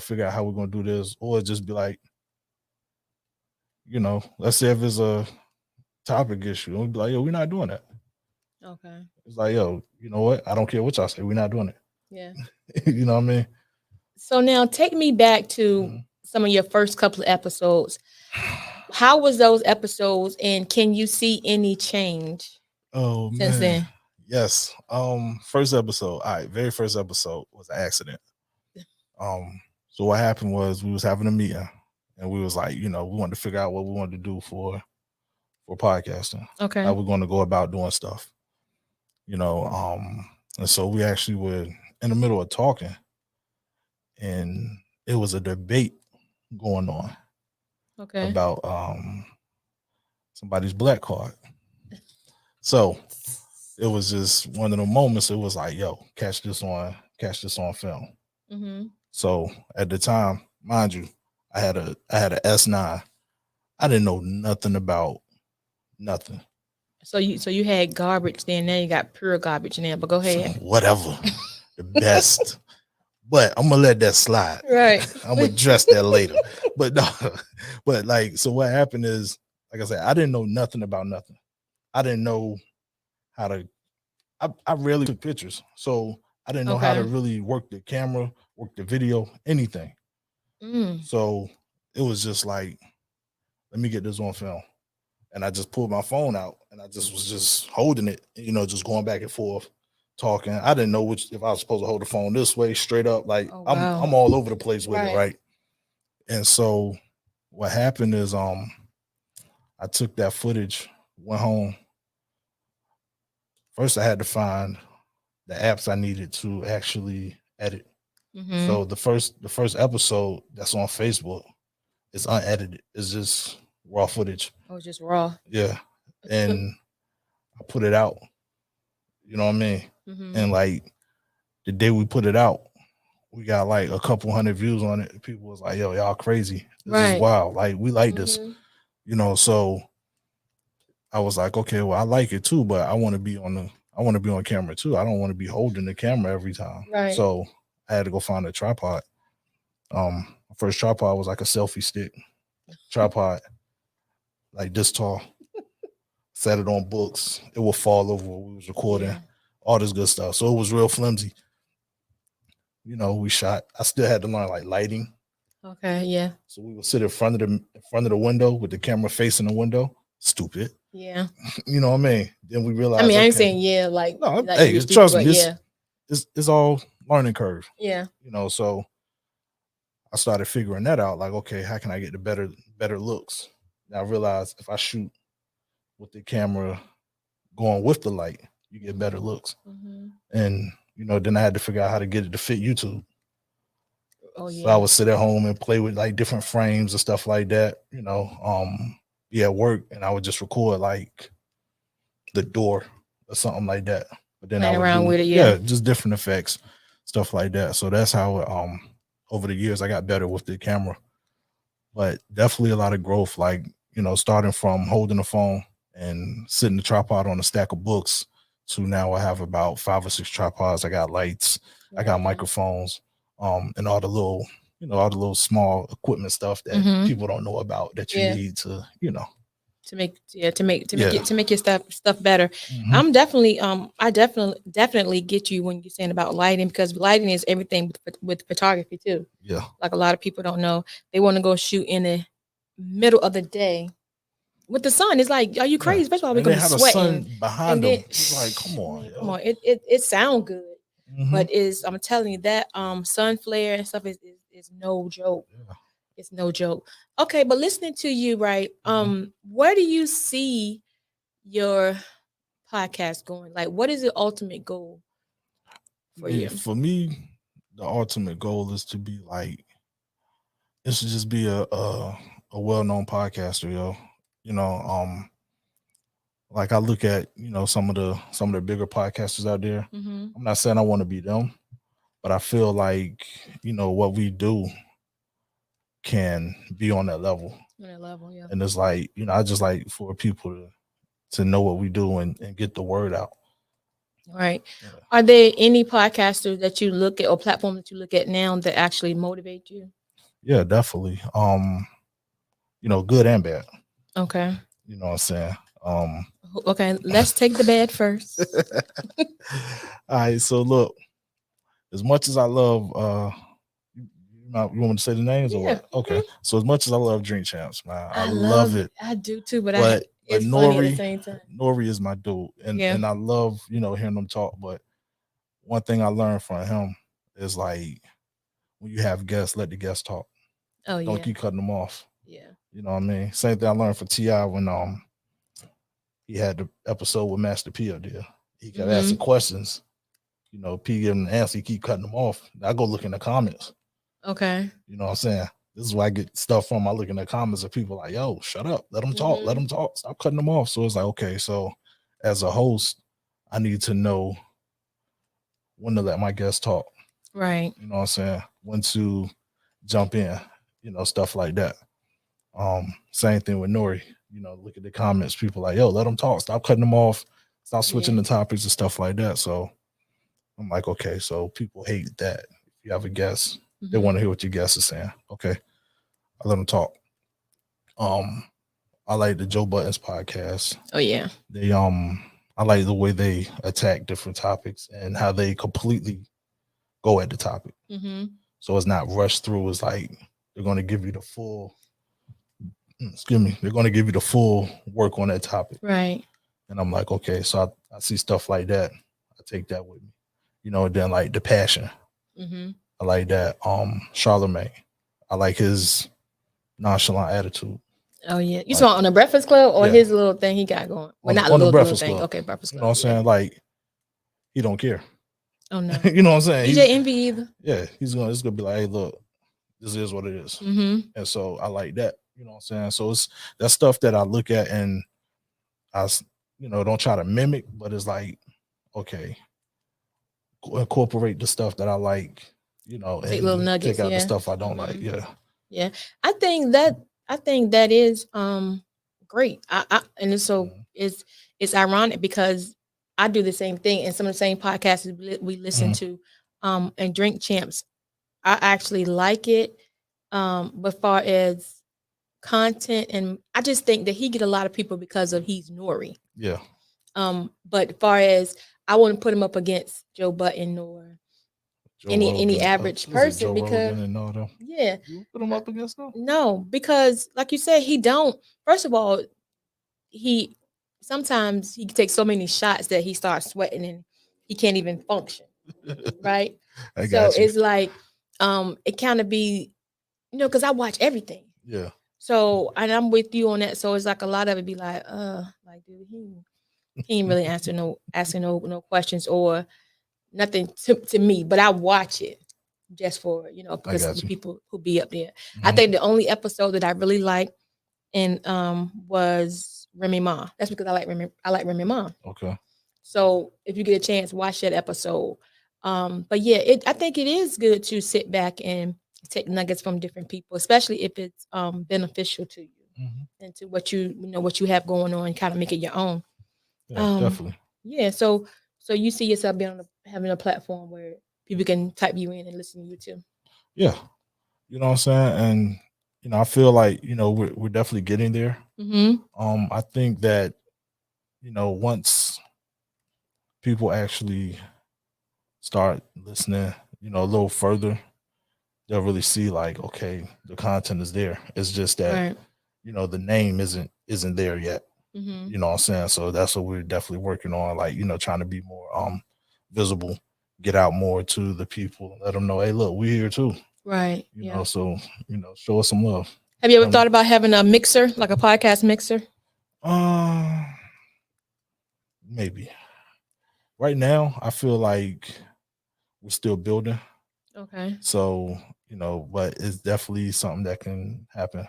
S2: figure out how we're gonna do this, or just be like, let's say if it's a topic issue, and we'd be like, yo, we're not doing that.
S1: Okay.
S2: It's like, yo, you know what? I don't care what y'all say, we're not doing it.
S1: Yeah.
S2: You know what I mean?
S1: So now take me back to some of your first couple of episodes. How was those episodes, and can you see any change?
S2: Oh
S1: since
S2: man.
S1: then?
S2: Yes. First episode. All right, very first episode was an accident. So what happened was we was having a meeting, and we was like, we wanted to figure out what we wanted to do for podcasting.
S1: Okay.
S2: How we're going to go about doing stuff. And so we actually were in the middle of talking, and it was a debate going on.
S1: Okay.
S2: About somebody's black card. So it was just one of the moments. It was like, yo, catch this on film. So at the time, mind you, I had a S9. I didn't know nothing about nothing.
S1: So you had garbage then. Now you got pure garbage now. But go ahead.
S2: Whatever, the best. But I'm gonna let that slide.
S1: Right.
S2: I'm gonna address that later. But no, but like, so what happened is, like I said, I didn't know nothing about nothing. I didn't know how to I rarely took pictures, so I didn't know how to
S1: Okay.
S2: really work the camera, work the video, anything.
S1: Mm.
S2: So it was just like, let me get this on film. And I just pulled my phone out and I just was just holding it, just going back and forth, talking. I didn't know which if I was supposed to hold the phone this way, straight up. Like
S1: Oh wow.
S2: I'm all over the place with it,
S1: Right.
S2: right? And so what happened is I took that footage, went home. First I had to find the apps I needed to actually edit.
S1: Mm-hmm.
S2: So the first episode that's on Facebook is unedited. It's just raw footage.
S1: Oh, just raw.
S2: Yeah. And I put it out. You know what I mean?
S1: Mm-hmm.
S2: And like the day we put it out, we got like a couple hundred views on it. People was like, yo, y'all crazy. This is
S1: Right.
S2: wild. Like we like this.
S1: Mm-hmm.
S2: So I was like, okay, well, I like it too, but I want to be on camera too. I don't want to be holding the camera every time.
S1: Right.
S2: So I had to go find a tripod. My first tripod was like a selfie stick tripod, like this tall. Set it on books. It will fall over when we was recording.
S1: Yeah.
S2: All this good stuff. So it was real flimsy. We shot. I still had to learn like lighting.
S1: Okay. Yeah.
S2: So we would sit in front of the window with the camera facing the window. Stupid.
S1: Yeah.
S2: You know what I mean? Then we
S1: I
S2: realized,
S1: mean, I ain't
S2: okay,
S1: saying yeah,
S2: no,
S1: like
S2: hey,
S1: you're stupid,
S2: trust me,
S1: but yeah.
S2: it's all learning curve.
S1: Yeah.
S2: So I started figuring that out. Like, okay, how can I get the better looks? And I realized if I shoot with the camera going with the light, you get better looks.
S1: Mm-hmm.
S2: And then I had to figure out how to get it to fit YouTube.
S1: Oh
S2: So I
S1: yeah.
S2: would sit at home and play with like different frames and stuff like that. Be at work and I would just record like the door or something like that. But then I
S1: Playing
S2: would
S1: around
S2: do,
S1: with it. Yeah.
S2: yeah, just different effects, stuff like that. So that's how over the years I got better with the camera. But definitely a lot of growth, like, starting from holding the phone and sitting the tripod on a stack of books to now I have about 5 or 6 tripods. I got lights, I got
S1: Right.
S2: microphones, and all the little small equipment stuff that
S1: Mm-hmm.
S2: people don't know about that you
S1: Yeah.
S2: need to,
S1: To make
S2: yeah.
S1: your stuff better.
S2: Mhm.
S1: I'm definitely I definitely get you when you're saying about lighting, because lighting is everything with photography too.
S2: Yeah.
S1: Like a lot of people don't know, they want to go shoot in the middle of the day with the sun. It's like, are you
S2: Yeah.
S1: crazy? First of all, we're
S2: And
S1: gonna
S2: they
S1: be
S2: had a
S1: sweating,
S2: son behind
S1: and
S2: them.
S1: then
S2: It's like, come on,
S1: man, come
S2: yo.
S1: on, it sound good,
S2: Hmm.
S1: but is I'm telling you that sun flare and stuff is no joke.
S2: Yeah.
S1: It's no joke. Okay, but listening to you, right?
S2: Mhm.
S1: Where do you see your podcast going? Like, what is the ultimate goal
S2: I
S1: for
S2: mean,
S1: you?
S2: for me, the ultimate goal is to be like, it should just be a well known podcaster, yo. You know, like I look at some of the bigger podcasters out there.
S1: Mm-hmm.
S2: I'm not saying I want to be them, but I feel like what we do can be on that level.
S1: On that level, yeah.
S2: And it's like, I just like for people to know what we do and get the word out.
S1: All right.
S2: Yeah,
S1: Are there any podcasters that you look at or platforms that you look at now that actually motivate you?
S2: yeah, definitely. Good and bad.
S1: Okay.
S2: You know what I'm saying? Um
S1: Okay. Let's take the bad first.
S2: all right, so look, as much as I love you want me to say the names or
S1: Yeah.
S2: what? Okay. So as much as I love Drink Champs, man, I
S1: I
S2: love
S1: love
S2: it.
S1: I do too, but
S2: But
S1: it's funny at the
S2: Nori,
S1: same time.
S2: Nori is my dude. And
S1: Yeah.
S2: and I love, hearing them talk. But one thing I learned from him is like when you have guests, let the guests talk.
S1: Oh
S2: Don't
S1: yeah.
S2: keep cutting them off.
S1: Yeah.
S2: You know what I mean? Same thing I learned from T.I. when he had the episode with Master P up there. He kept asking
S1: Mm-hmm.
S2: questions. P giving the answer, he keep cutting them off. I go look in the comments.
S1: Okay.
S2: You know what I'm saying? This is where I get stuff from. I look in the comments of people like, yo, shut up. Let them talk. Let
S1: Mm-hmm.
S2: them talk. Stop cutting them off. So it's like, okay, so as a host, I need to know when to let my guests talk.
S1: Right.
S2: You know what I'm saying? When to jump in, stuff like that. Same thing with Nori. Look at the comments. People like, yo, let them talk. Stop cutting them off. Stop switching
S1: Yeah.
S2: the topics and stuff like that. So I'm like, okay, so people hate that. If you have a guest, they
S1: Mm-hmm.
S2: want to hear what your guest is saying. Okay, I let them talk. Um, I like the Joe Buttons podcast.
S1: Oh yeah.
S2: They I like the way they attack different topics and how they completely go at the topic.
S1: Mm-hmm.
S2: So it's not rushed through. It's like they're going to give you the full, excuse me, they're going to give you the full work on that topic.
S1: Right.
S2: And I'm like, okay, so I see stuff like that. I take that with me. And then like the passion.
S1: Mm-hmm.
S2: I like that. Charlemagne. I like his nonchalant attitude.
S1: Oh yeah. You
S2: Like,
S1: saw on the Breakfast Club or
S2: yeah,
S1: his little thing he got going? Well, not a
S2: on the
S1: little
S2: Breakfast
S1: thing.
S2: Club.
S1: Okay, Breakfast
S2: You
S1: Club.
S2: know what I'm
S1: Yeah.
S2: saying? Like he don't care.
S1: Oh no.
S2: You know what I'm saying?
S1: DJ Envy either.
S2: Yeah, it's gonna be like, hey, look, this is what it is.
S1: Mm-hmm.
S2: And so I like that. You know what I'm saying? So it's that stuff that I look at and don't try to mimic, but it's like, okay, incorporate the stuff that I like,
S1: Take little
S2: and take
S1: nuggets.
S2: out the
S1: Yeah.
S2: stuff I don't like.
S1: Mm-hmm.
S2: Yeah.
S1: Yeah. I think that is great. And it's so
S2: Mhm.
S1: it's ironic because I do the same thing and some of the same podcasts we listen
S2: Mhm.
S1: to and Drink Champs. I actually like it. But far as content, and I just think that he get a lot of people because of he's Nori.
S2: Yeah.
S1: But far as I wouldn't put him up against Joe Button or
S2: Joe
S1: any
S2: Rogan.
S1: average
S2: Was it
S1: person
S2: Joe
S1: because
S2: Rogan and all them?
S1: yeah,
S2: You put him up against them?
S1: no, because like you said, he don't. First of all, he sometimes he takes so many shots that he starts sweating and he can't even function. Right.
S2: I
S1: So
S2: got you.
S1: it's like it kind of be because I watch everything.
S2: Yeah.
S1: So and I'm with you on that. So it's like a lot of it be like dude, he ain't really asking no questions or nothing to me, but I watch it just for
S2: I
S1: because of
S2: got
S1: the
S2: you.
S1: people who be up there. I
S2: Mhm.
S1: think the only episode that I really liked and was Remy Ma. That's because I like Remy Ma.
S2: Okay.
S1: So if you get a chance, watch that episode. But yeah, I think it is good to sit back and take nuggets from different people, especially if it's beneficial to you
S2: Mhm.
S1: and to what you have going on, and kind of make it your own.
S2: Yeah,
S1: Um,
S2: definitely.
S1: yeah, so you see yourself being having a platform where people can type you in and listen to you too.
S2: Yeah. You know what I'm saying? And I feel like, we're definitely getting there.
S1: Mm-hmm.
S2: I think that, once people actually start listening, a little further, they'll really see like, okay, the content is there. It's just that,
S1: Right.
S2: the name isn't there yet.
S1: Mm-hmm.
S2: You know what I'm saying? So that's what we're definitely working on, like, trying to be more visible, get out more to the people, let them know, hey, look, we're here too.
S1: Right. Yeah.
S2: So, show us some love.
S1: Have you ever thought about having a mixer, like a podcast mixer?
S2: Uh maybe. Right now, I feel like we're still building.
S1: Okay.
S2: So, but it's definitely something that can happen,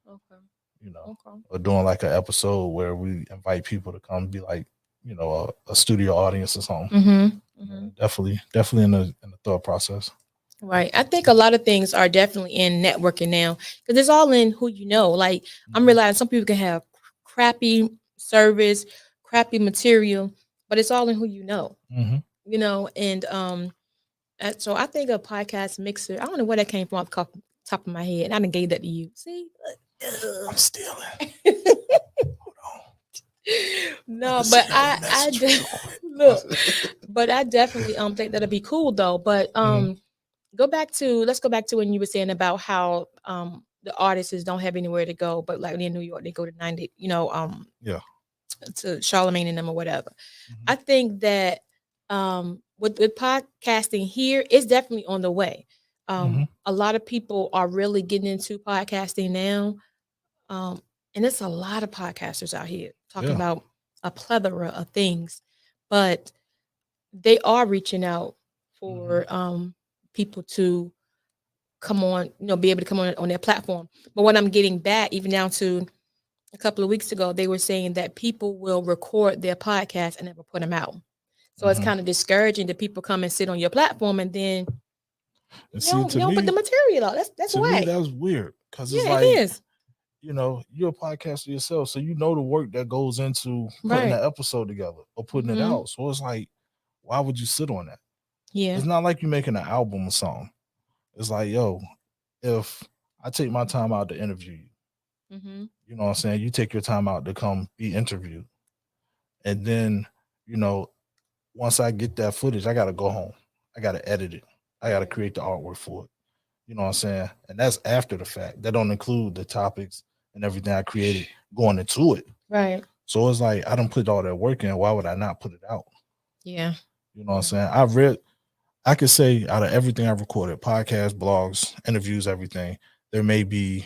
S1: Okay.
S2: you know,
S1: Okay.
S2: or doing like an episode where we invite people to come be like, a studio audience or something.
S1: Mm-hmm.
S2: Yeah,
S1: Mm-hmm.
S2: definitely in the thought process.
S1: Right. I think a lot of things are definitely in networking now because it's all in who you know. Like I'm
S2: Mhm.
S1: realizing some people can have crappy service, crappy material, but it's all in who you know.
S2: Mhm.
S1: So I think a podcast mixer. I don't know where that came from off the top of my head. And I done gave that to you. See.
S2: I'm stealing. Hold on. Let
S1: No,
S2: me
S1: but
S2: see your message real quick.
S1: look, but I definitely think that'll be cool though. But
S2: Mhm.
S1: let's go back to when you were saying about how the artists don't have anywhere to go, but like in New York they go to 90,
S2: Yeah.
S1: to Charlemagne and them or whatever.
S2: Mhm.
S1: I think that with podcasting here, it's definitely on the way.
S2: Mhm.
S1: A lot of people are really getting into podcasting now. Um, and it's a lot of podcasters out here talking
S2: Yeah.
S1: about a plethora of things, but they are reaching out
S2: Mhm.
S1: for people to come on, be able to come on their platform. But what I'm getting back, even down to a couple of weeks ago, they were saying that people will record their podcast and never put them out. So it's
S2: Mhm.
S1: kind of discouraging that people come and sit on your platform and then
S2: And see,
S1: you don't put the material out. That's
S2: to me,
S1: whack.
S2: that's weird because it's
S1: Yeah, it
S2: like,
S1: is.
S2: you're a podcaster yourself, so you know the work that goes into putting
S1: Right.
S2: that episode together or putting it
S1: Mm-hmm.
S2: out. So it's like, why would you sit on that?
S1: Yeah.
S2: It's not like you're making an album or something. It's like, yo, if I take my time out to interview you,
S1: Mm-hmm.
S2: you know what I'm saying? You take your time out to come be interviewed. And then you know, once I get that footage, I gotta go home. I gotta edit it. I gotta create the artwork for it. You know what I'm saying? And that's after the fact. That don't include the topics and everything I created going into it.
S1: Right.
S2: So it's like I don't put all that work in. Why would I not put it out?
S1: Yeah.
S2: You know what I'm saying? I could say out of everything I've recorded, podcasts, blogs, interviews, everything, there may be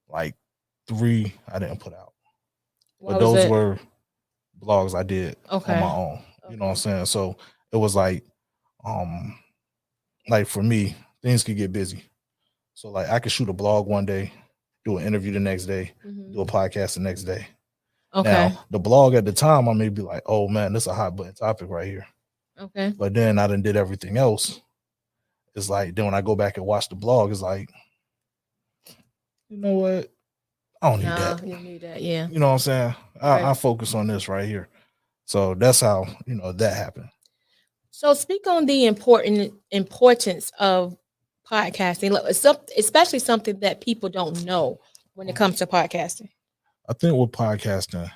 S2: like 3 I didn't put out.
S1: Why
S2: But
S1: was
S2: those
S1: that?
S2: were blogs I did on my
S1: Okay.
S2: own. You know what I'm
S1: Okay.
S2: saying? So it was um like for me, things could get busy. So like I could shoot a blog one day, do an interview the next day,
S1: Hmm.
S2: do a podcast the next day.
S1: Okay.
S2: Now the blog at the time I may be like, oh man, this is a hot button topic right here.
S1: Okay.
S2: But then I done did everything else. It's like then when I go back and watch the blog, it's like, you know what? I don't need
S1: Nah,
S2: that.
S1: you knew that. Yeah.
S2: You know what I'm saying?
S1: Right.
S2: I focus on this right here. So that's how, that happened.
S1: So speak on the importance of podcasting, like, especially something that people don't know when it comes to podcasting.
S2: I think with podcasting,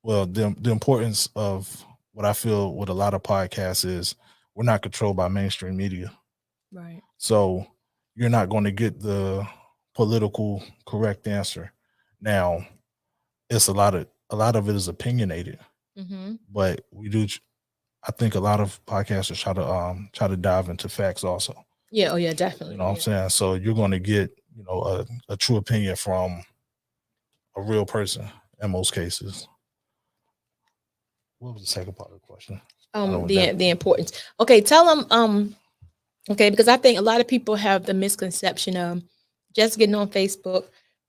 S2: well, the importance of what I feel with a lot of podcasts is we're not controlled by mainstream media.
S1: Right.
S2: So you're not going to get the political correct answer. Now, it's a lot of it is opinionated,
S1: Mm-hmm.
S2: but I think a lot of podcasters try to dive into facts also.
S1: Yeah. Oh, yeah.
S2: You
S1: Definitely.
S2: know what I'm
S1: Yeah.
S2: saying? So you're going to get, a true opinion from a real person in most cases. What was the second part of the question? I know what that.
S1: The importance. Okay. Tell them. Okay, because I think a lot of people have the misconception of just getting on Facebook,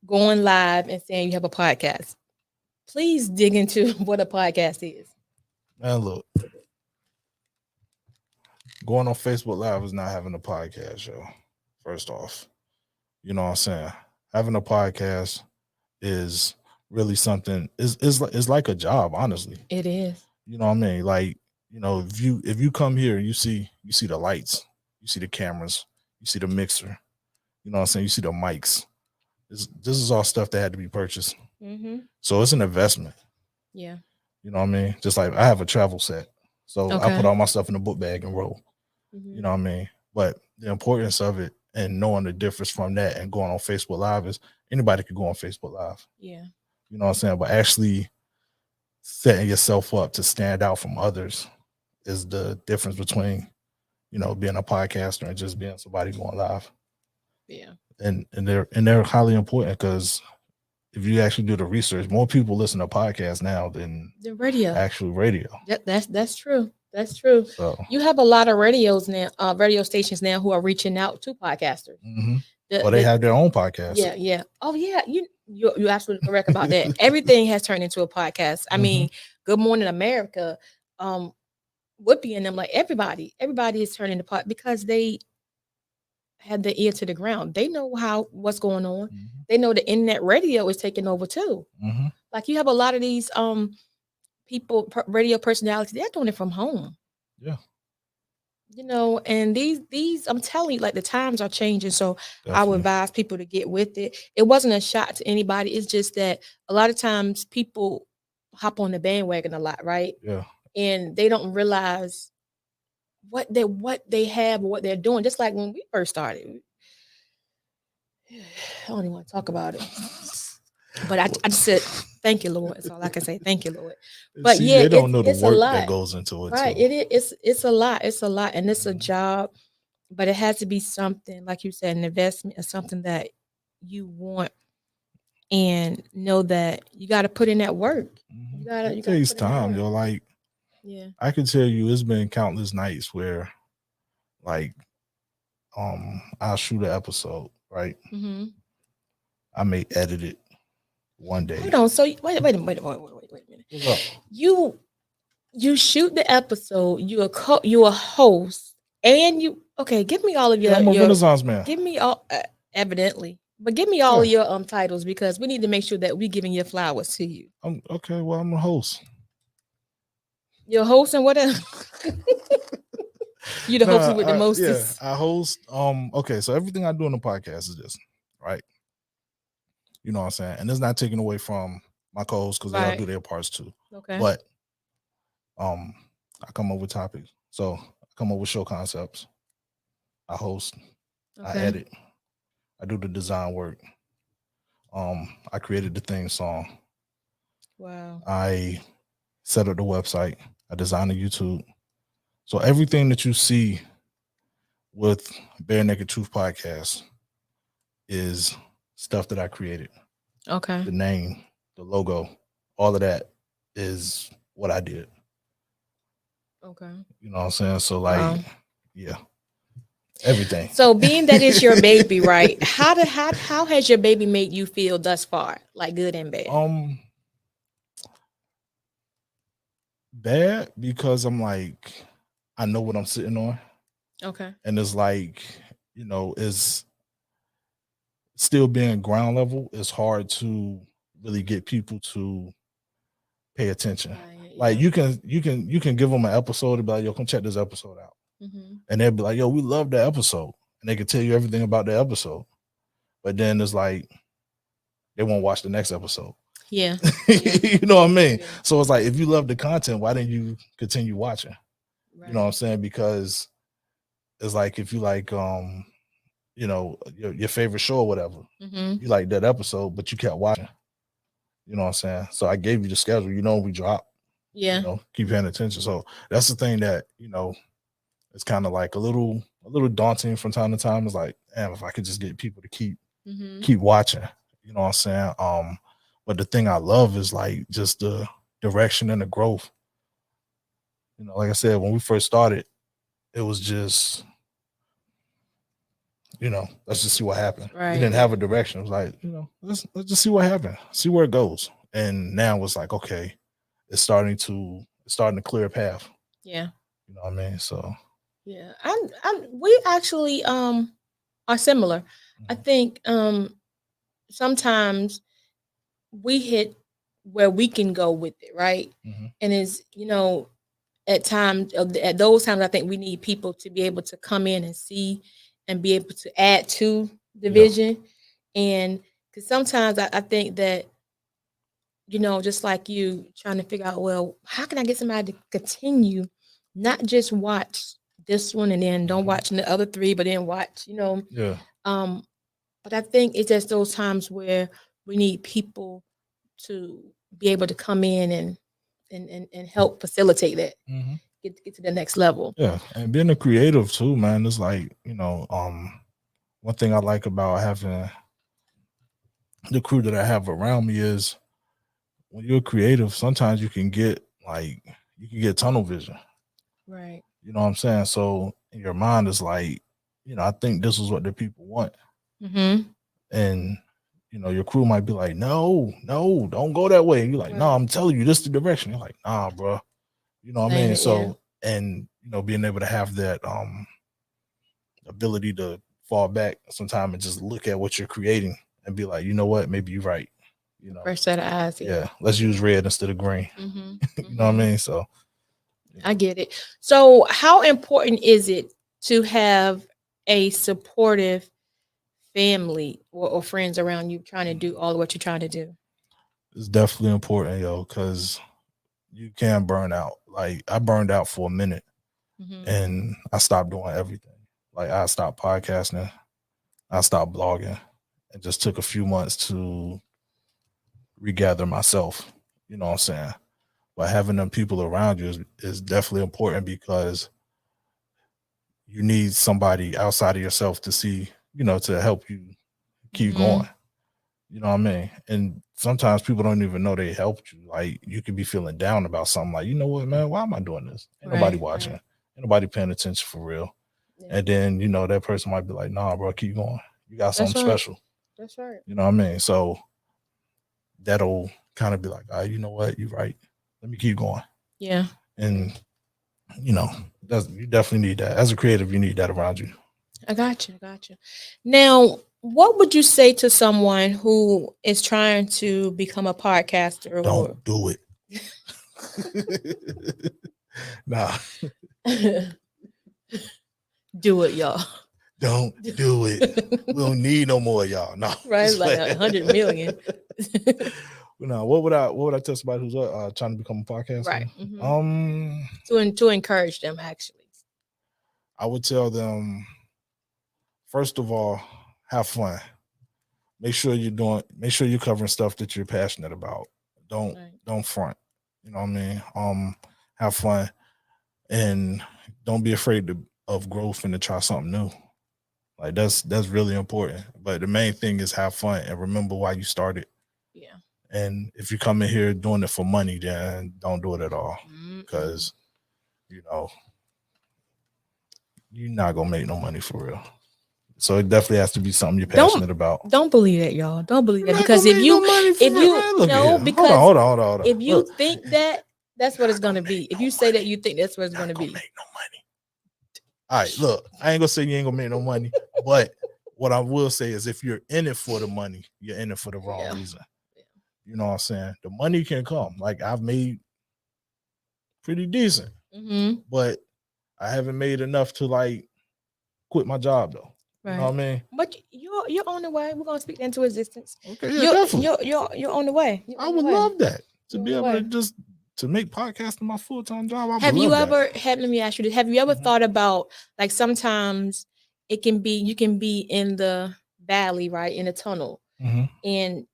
S1: going live, and saying you have a podcast. Please dig into what a podcast is.
S2: Man, look, going on Facebook Live is not having a podcast show. First off, you know what I'm saying? Having a podcast is really something. Is like a job, honestly.
S1: It is.
S2: You know what I mean? Like, if you come here, you see the lights, you see the cameras, you see the mixer. You know what I'm saying? You see the mics. This is all stuff that had to be purchased.
S1: Mm-hmm.
S2: So it's an investment.
S1: Yeah.
S2: You know what I mean? Just like I have a travel set. So I put
S1: Okay.
S2: all my stuff in a book bag and roll. You
S1: Mm-hmm.
S2: know what I mean? But the importance of it and knowing the difference from that and going on Facebook Live is anybody could go on Facebook Live.
S1: Yeah.
S2: You know what I'm saying? But actually setting yourself up to stand out from others is the difference between, being a podcaster and just being somebody going live.
S1: Yeah.
S2: And they're highly important because if you actually do the research, more people listen to podcasts now than
S1: The radio.
S2: actual radio.
S1: That's true. That's true.
S2: So
S1: You have a lot of radios now, radio stations now who are reaching out to podcasters.
S2: Well, they
S1: The
S2: have their own podcast.
S1: Yeah, yeah. Oh, yeah. You're absolutely correct about that. Everything has turned into a podcast. I mean, Good Morning America, Whoopi and them, like everybody is turning to pod because they had the ear to the ground. They know what's going on. They know the internet radio is taking over too. Like you have a lot of these people, radio personalities. They're doing it from home.
S2: Yeah.
S1: And these I'm telling you, like the times are changing. So I would
S2: Definitely.
S1: advise people to get with it. It wasn't a shot to anybody. It's just that a lot of times people hop on the bandwagon a lot, right?
S2: Yeah.
S1: And they don't realize what they have or what they're doing. Just like when we first started. I don't even want to talk about it. But I just said, thank you, Lord. That's all I can say. Thank you, Lord. But
S2: See,
S1: yeah,
S2: they don't know the
S1: it's a
S2: work
S1: lot.
S2: that goes into it.
S1: Right.
S2: Too.
S1: It is. It's a lot. It's a lot. And it's a job, but it has to be something, like you said, an investment or something that you want and know that you got to put in that work.
S2: It takes time, yo. Like,
S1: yeah,
S2: I can tell you, it's been countless nights where, like, I'll shoot an episode, right? I may edit it one day.
S1: Hold on. So wait a minute. You shoot the episode. You a host, and you okay. Give me all of your.
S2: I'm a Renaissance man.
S1: Give me all evidently, but give me all of your titles because we need to make sure that we're giving your flowers to you.
S2: Okay. Well, I'm a host.
S1: You're a host and what else? You the host with the mostest.
S2: Yeah, I host. Okay, so everything I do on the podcast is this, right? You know what I'm saying? And it's not taken away from my co-hosts because they all do their parts too.
S1: Okay.
S2: But I come up with topics. So I come up with show concepts. I host. I
S1: Okay.
S2: edit. I do the design work. I created the theme song.
S1: Wow.
S2: I set up the website. I designed the YouTube. So everything that you see with Bare Naked Truth Podcast is stuff that I created.
S1: Okay.
S2: The name, the logo, all of that is what I did.
S1: Okay.
S2: You know what I'm saying? So
S1: Wow.
S2: like, yeah, everything.
S1: So being that it's your baby, right? How has your baby made you feel thus far? Like good and bad.
S2: Bad because I'm like, I know what I'm sitting on,
S1: Okay.
S2: and it's like, it's still being ground level. It's hard to really get people to pay attention.
S1: Right,
S2: Like
S1: yeah.
S2: you can give them an episode and be like, yo, come check this episode out,
S1: Mhm.
S2: and they'll be like, yo, we love that episode, and they can tell you everything about the episode, but then it's like they won't watch the next episode.
S1: Yeah.
S2: You know what I mean?
S1: Yeah.
S2: So it's like, if you love the content, why didn't you continue watching? You know what I'm
S1: Right.
S2: saying? Because it's like, if you like your favorite show or whatever,
S1: Mhm.
S2: you like that episode, but you kept watching. You know what I'm saying? So I gave you the schedule. We drop.
S1: Yeah.
S2: Keep paying attention. So that's the thing that it's kind of like a little daunting from time to time. It's like, damn, if I could just get people to
S1: Mhm.
S2: keep watching. You know what I'm saying? But the thing I love is like just the direction and the growth. Like I said, when we first started, it was just, let's just see what happened. We
S1: Right.
S2: didn't have a direction. It was like, let's just see what happened, see where it goes. And now it's like, okay, it's starting to clear a path.
S1: Yeah.
S2: You know what I mean? So
S1: Yeah. We actually are similar. I think sometimes we hit where we can go with it, right?
S2: mhm.
S1: And is at times at those times I think we need people to be able to come in and see and be able to add to the
S2: Yeah.
S1: vision. And because sometimes I think that just like you trying to figure out, well, how can I get somebody to continue, not just watch this one and then don't
S2: Mhm.
S1: watch the other three, but then watch,
S2: Yeah.
S1: um, but I think it's just those times where we need people to be able to come in and help facilitate that,
S2: hmm
S1: get to the next level.
S2: Yeah. And being a creative too, man, it's like, one thing I like about having the crew that I have around me is, when you're creative, sometimes you can get tunnel vision.
S1: Right.
S2: You know what I'm saying? So in your mind is like, I think this is what the people want.
S1: Mm-hmm.
S2: And your crew might be like, no, don't go that way. And you're like, no,
S1: Right.
S2: I'm telling you, this is the direction. You're like, nah, bro. You know what I
S1: Saying
S2: mean?
S1: it, yeah.
S2: So, and being able to have that ability to fall back sometime and just look at what you're creating and be like, you know what, maybe you're right.
S1: Fresh set of eyes, yeah.
S2: Yeah, let's use red instead of green.
S1: Mm-hmm.
S2: You know what I mean? So
S1: I get it. So, how important is it to have a supportive family or friends around you trying to do all of what you're trying to do?
S2: it's definitely important, yo, because you can burn out. Like, I burned out for a minute
S1: Mm-hmm.
S2: and I stopped doing everything. Like, I stopped podcasting, I stopped blogging, and just took a few months to regather myself. You know what I'm saying? But having them people around you is definitely important, because you need somebody outside of yourself to see, to help you keep
S1: Mm-hmm.
S2: going. You know what I mean? And sometimes people don't even know they helped you. Like, you could be feeling down about something, like, you know what, man, why am I doing this? Ain't nobody
S1: Right.
S2: watching.
S1: Right.
S2: Ain't nobody paying attention for real.
S1: Yeah.
S2: And then, that person might be like, nah, bro, keep going. You got
S1: That's
S2: something
S1: right.
S2: special.
S1: That's right.
S2: You know what I mean? So that'll kind of be like, you know what, you're right. Let me keep going.
S1: Yeah.
S2: And, you definitely need that. As a creative, you need that around you.
S1: I got you. I got you. Now, what would you say to someone who is trying to become a podcaster or
S2: Don't do it. Nah,
S1: do it, y'all?
S2: don't do it. We don't need no more, y'all. No.
S1: Right, like 100 million.
S2: Now, what would I tell somebody who's trying to become a podcaster?
S1: Right. Mm-hmm.
S2: Um,
S1: To encourage them, actually.
S2: I would tell them, first of all, have fun. Make sure you're covering stuff that you're passionate about. Don't
S1: Right.
S2: don't front. You know what I mean? Have fun and don't be afraid of growth and to try something new. Like that's really important. But the main thing is have fun and remember why you started.
S1: Yeah.
S2: And if you come in here doing it for money, then don't do it at all.
S1: Mm-mm.
S2: Because, you know, you're not gonna make no money for real. So it definitely has to be something you're passionate about.
S1: Don't believe that, y'all. Don't believe that
S2: You're not
S1: because
S2: gonna
S1: if
S2: make
S1: you
S2: no money for
S1: if
S2: real,
S1: you
S2: man. Look at
S1: no
S2: here.
S1: because
S2: Hold on.
S1: if you
S2: Look,
S1: think that, that's what it's gonna be. If you say that you think that's what it's
S2: not
S1: gonna
S2: gonna
S1: be.
S2: make no money. All right, look, I ain't gonna say you ain't gonna make no money, but what I will say is if you're in it for the money, you're in it for the wrong
S1: Yeah.
S2: reason. You know what I'm saying? The money can come. Like I've made pretty decent,
S1: Mm-hmm.
S2: but I haven't made enough to like quit my job though. You know what I
S1: Right.
S2: mean?
S1: But you're on the way. We're gonna speak that into existence.
S2: Okay, yeah, definitely.
S1: You're on the way. You're
S2: I
S1: on the
S2: would
S1: way.
S2: love that to
S1: You're on
S2: be
S1: the
S2: able to
S1: way.
S2: just to make podcasting my full time job. I would
S1: Have you
S2: love that.
S1: ever had let me ask you this. Have you ever
S2: Mhm.
S1: thought about like sometimes it can be you can be in the valley, right? In a tunnel.
S2: Mhm.
S1: And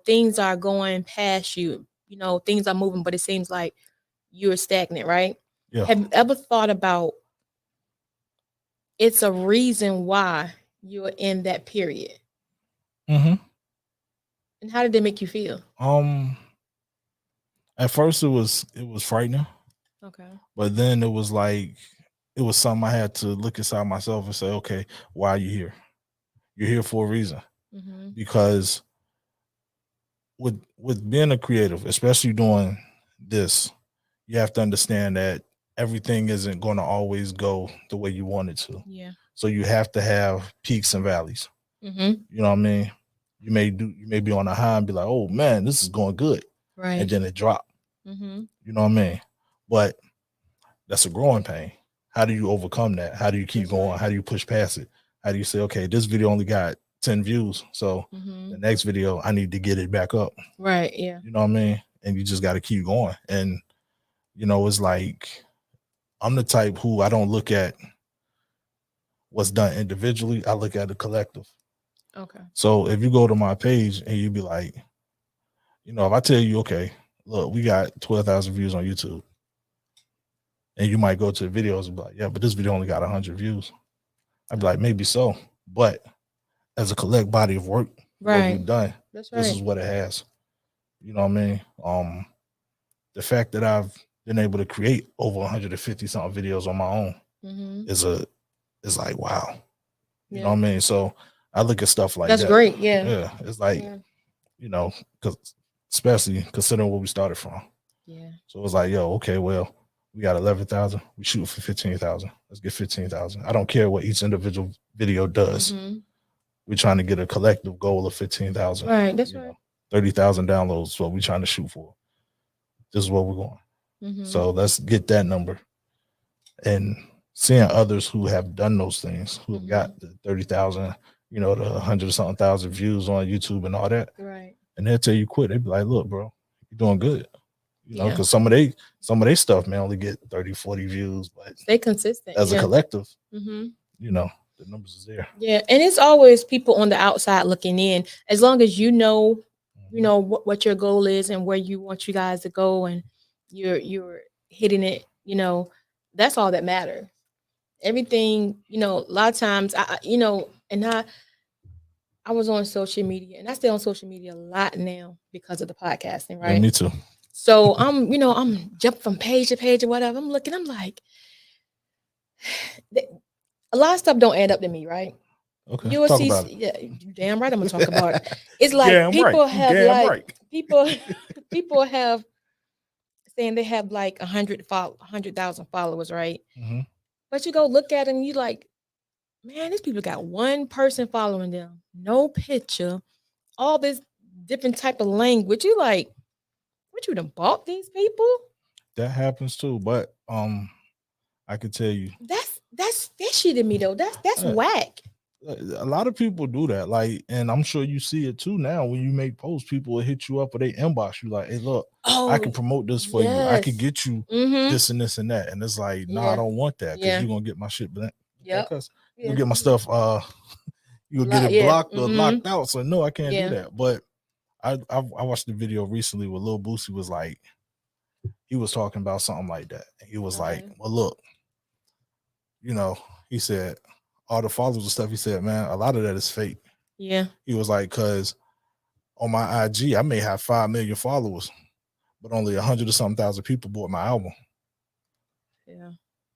S1: things are going past you. Things are moving, but it seems like you're stagnant, right?
S2: Yeah.
S1: Have you ever thought about it's a reason why you're in that period?
S2: Mhm.
S1: And how did it make you feel?
S2: Um. At first, it was frightening,
S1: Okay.
S2: but then it was like it was something I had to look inside myself and say, okay, why are you here? You're here for a reason
S1: Mm-hmm.
S2: because with being a creative, especially doing this, you have to understand that everything isn't going to always go the way you want it to.
S1: Yeah.
S2: So you have to have peaks and valleys.
S1: Mm-hmm.
S2: You know what I mean? You may be on a high and be like, oh man, this is going good, and
S1: Right.
S2: then it drop.
S1: Mm-hmm.
S2: You know what I mean? But that's a growing pain. How do you overcome that? How do you keep
S1: That's
S2: going?
S1: right.
S2: How do you push past it? How do you say, okay, this video only got 10 views, so
S1: Mm-hmm.
S2: the next video I need to get it back up.
S1: Right. Yeah.
S2: You know what I mean? And you just got to keep going. And it's like I'm the type who I don't look at what's done individually. I look at the collective.
S1: Okay.
S2: So if you go to my page and you be like, if I tell you, okay, look, we got 12,000 views on YouTube, and you might go to the videos and be like, yeah, but this video only got 100 views. I'd be like, maybe so, but as a collect body of work, what
S1: Right.
S2: we've done,
S1: That's
S2: this
S1: right.
S2: is what it has. You know what I mean? The fact that I've been able to create over 150 something videos on my own
S1: Mm-hmm.
S2: is like wow. You know
S1: Yeah.
S2: what I mean? So I look at stuff like
S1: That's
S2: that.
S1: great. Yeah.
S2: Yeah, it's like
S1: Yeah.
S2: because especially considering where we started from.
S1: Yeah.
S2: So it was like, yo, okay, well, we got 11,000. We shoot for 15,000. Let's get 15,000. I don't care what each individual video does.
S1: Mm-hmm.
S2: We're trying to get a collective goal of 15,000.
S1: Right. That's right.
S2: 30,000 downloads is what we're trying to shoot for. This is where we're going.
S1: Mm-hmm.
S2: So let's get that number. And seeing others who have done those things, who have
S1: Mm-hmm.
S2: got the 30,000, the 100 something thousand views on YouTube and all that,
S1: Right.
S2: and they'll tell you quit. They'll be like, look, bro, you're doing good.
S1: Yeah.
S2: Because some of they stuff may only get 30, 40 views, but
S1: Stay consistent.
S2: as a
S1: Yeah.
S2: collective,
S1: Mm-hmm.
S2: the numbers is there.
S1: Yeah, and it's always people on the outside looking in. As long as what your goal is and where you want you guys to go, and you're hitting it. That's all that matters. Everything, a lot of times, and I was on social media, and I stay on social media a lot now because of the podcasting,
S2: Yeah,
S1: right?
S2: me too.
S1: So I'm jumping from page to page or whatever. I'm looking, I'm like, a lot of stuff don't add up to me, right?
S2: Okay,
S1: You will
S2: talk
S1: see,
S2: about it.
S1: yeah, you damn right. I'm gonna talk about it. It's like
S2: Damn right.
S1: people
S2: You
S1: have
S2: damn
S1: like
S2: right.
S1: people, people have saying they have like 100,000 followers, right?
S2: Mm-hmm.
S1: But you go look at them, you like, man, these people got one person following them, no picture, all this different type of language. You like, what you done bought these people?
S2: That happens too, but I can tell you,
S1: That's fishy to me though. That's
S2: uh,
S1: whack.
S2: A lot of people do that, like, and I'm sure you see it too now. When you make posts, people will hit you up or they inbox you like, "Hey, look, I
S1: Oh,
S2: can promote this for you. I could
S1: yes.
S2: get you
S1: Mm-hmm.
S2: this and this and that." And it's like, "No, I
S1: Yeah.
S2: don't want that because
S1: Yeah.
S2: you're gonna get my shit blank.
S1: Yep.
S2: Cause you'll
S1: Yeah.
S2: get my stuff. You'll get it
S1: Yeah.
S2: blocked or
S1: Mm-hmm.
S2: locked out. So no, I can't do
S1: Yeah.
S2: that." But I watched the video recently where Lil Boosie was like, he was talking about something like that. And he was like,
S1: Okay.
S2: "Well, look, you know," he said, "all the followers and stuff." He said, "Man, a lot of that is fake."
S1: Yeah.
S2: He was like, "Cause on my IG, I may have 5 million followers, but only 100 or something thousand people bought my album."
S1: Yeah.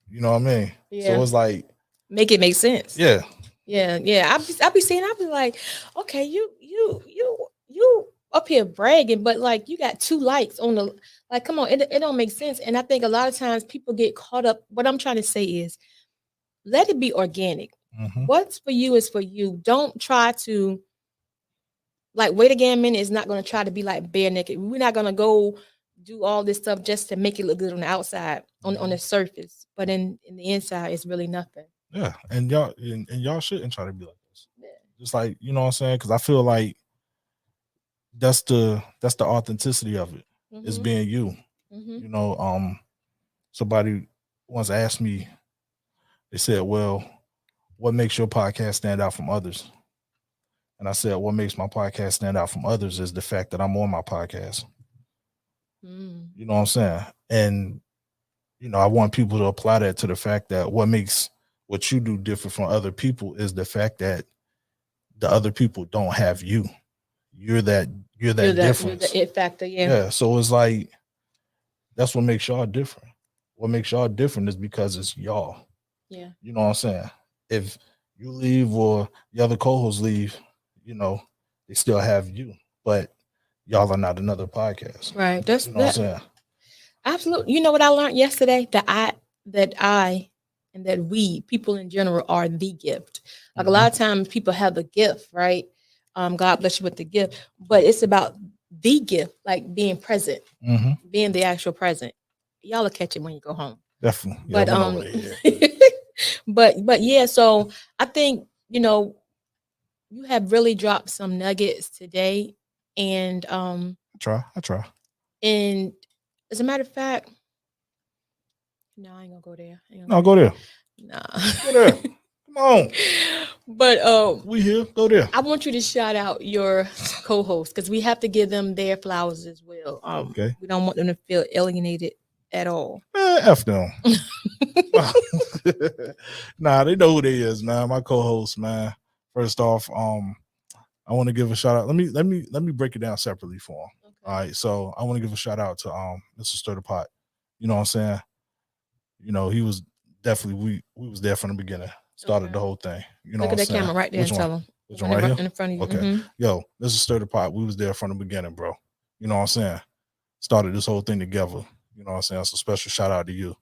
S2: You know what I mean? So
S1: Yeah.
S2: it's like,
S1: Make it make sense.
S2: yeah,
S1: Yeah. Yeah. I be seeing. I be like, okay, you up here bragging, but like you got 2 likes on the like. Come on, it don't make sense. And I think a lot of times people get caught up. What I'm trying to say is, let it be organic.
S2: mm-hmm,
S1: What's for you is for you. Don't try to like wait again minute is not going to try to be like bare naked. We're not going to go do all this stuff just to make it look good on the outside, on the surface, but in the inside it's really nothing.
S2: yeah, and y'all shouldn't try to be like this. Just like, you know what I'm saying? Because I feel like that's the authenticity of it. Is
S1: Mm-hmm.
S2: being you.
S1: Mm-hmm.
S2: You know, somebody once asked me, they said, "Well, what makes your podcast stand out from others?" And I said, "What makes my podcast stand out from others is the fact that I'm on my podcast."
S1: Mm.
S2: You know what I'm saying? And I want people to apply that to the fact that what makes what you do different from other people is the fact that the other people don't have you. You're that you're
S1: You're
S2: that
S1: that you're
S2: difference.
S1: the it factor, yeah.
S2: Yeah. So it's like that's what makes y'all different. What makes y'all different is because it's y'all.
S1: Yeah.
S2: You know what I'm saying? If you leave or the other co-hosts leave, they still have you. But y'all are not another podcast.
S1: Right. That's
S2: You know what I'm
S1: that
S2: saying?
S1: absolutely. You know what I learned yesterday? That I and that we people in general are the gift. Like a
S2: Mm-hmm.
S1: lot of times people have the gift, right? God bless you with the gift, but it's about the gift, like being present,
S2: Mm-hmm.
S1: being the actual present. Y'all will catch it when you go home.
S2: Definitely. Yeah,
S1: But
S2: we know what it is.
S1: but yeah, so I think, you have really dropped some nuggets today. And
S2: I try.
S1: and as a matter of fact, no, I ain't gonna go there. I ain't gonna
S2: No, go there. Go there.
S1: Nah.
S2: Come on.
S1: But
S2: We here. Go there.
S1: I want you to shout out your co-hosts because we have to give them their flowers as well.
S2: Okay.
S1: We don't want them to feel alienated at all.
S2: F them. Nah, they know who they is, man. My co-host, man. First off, I want to give a shout out. Let me break it down separately for him. All
S1: Okay.
S2: right. So I want to give a shout out to Mr. Stir the Pot. You know what I'm saying? He was definitely we was there from the beginning. Started
S1: Okay.
S2: the whole thing. You know
S1: Look
S2: what
S1: at
S2: I'm
S1: that
S2: saying?
S1: camera right there
S2: Which
S1: and
S2: one?
S1: tell them.
S2: Which
S1: The
S2: one
S1: one
S2: right here?
S1: in front of you.
S2: Okay.
S1: Mhm.
S2: Yo, this is Stir the Pot. We was there from the beginning, bro. You know what I'm saying? Started this whole thing together. You know what I'm saying? So special shout out to you.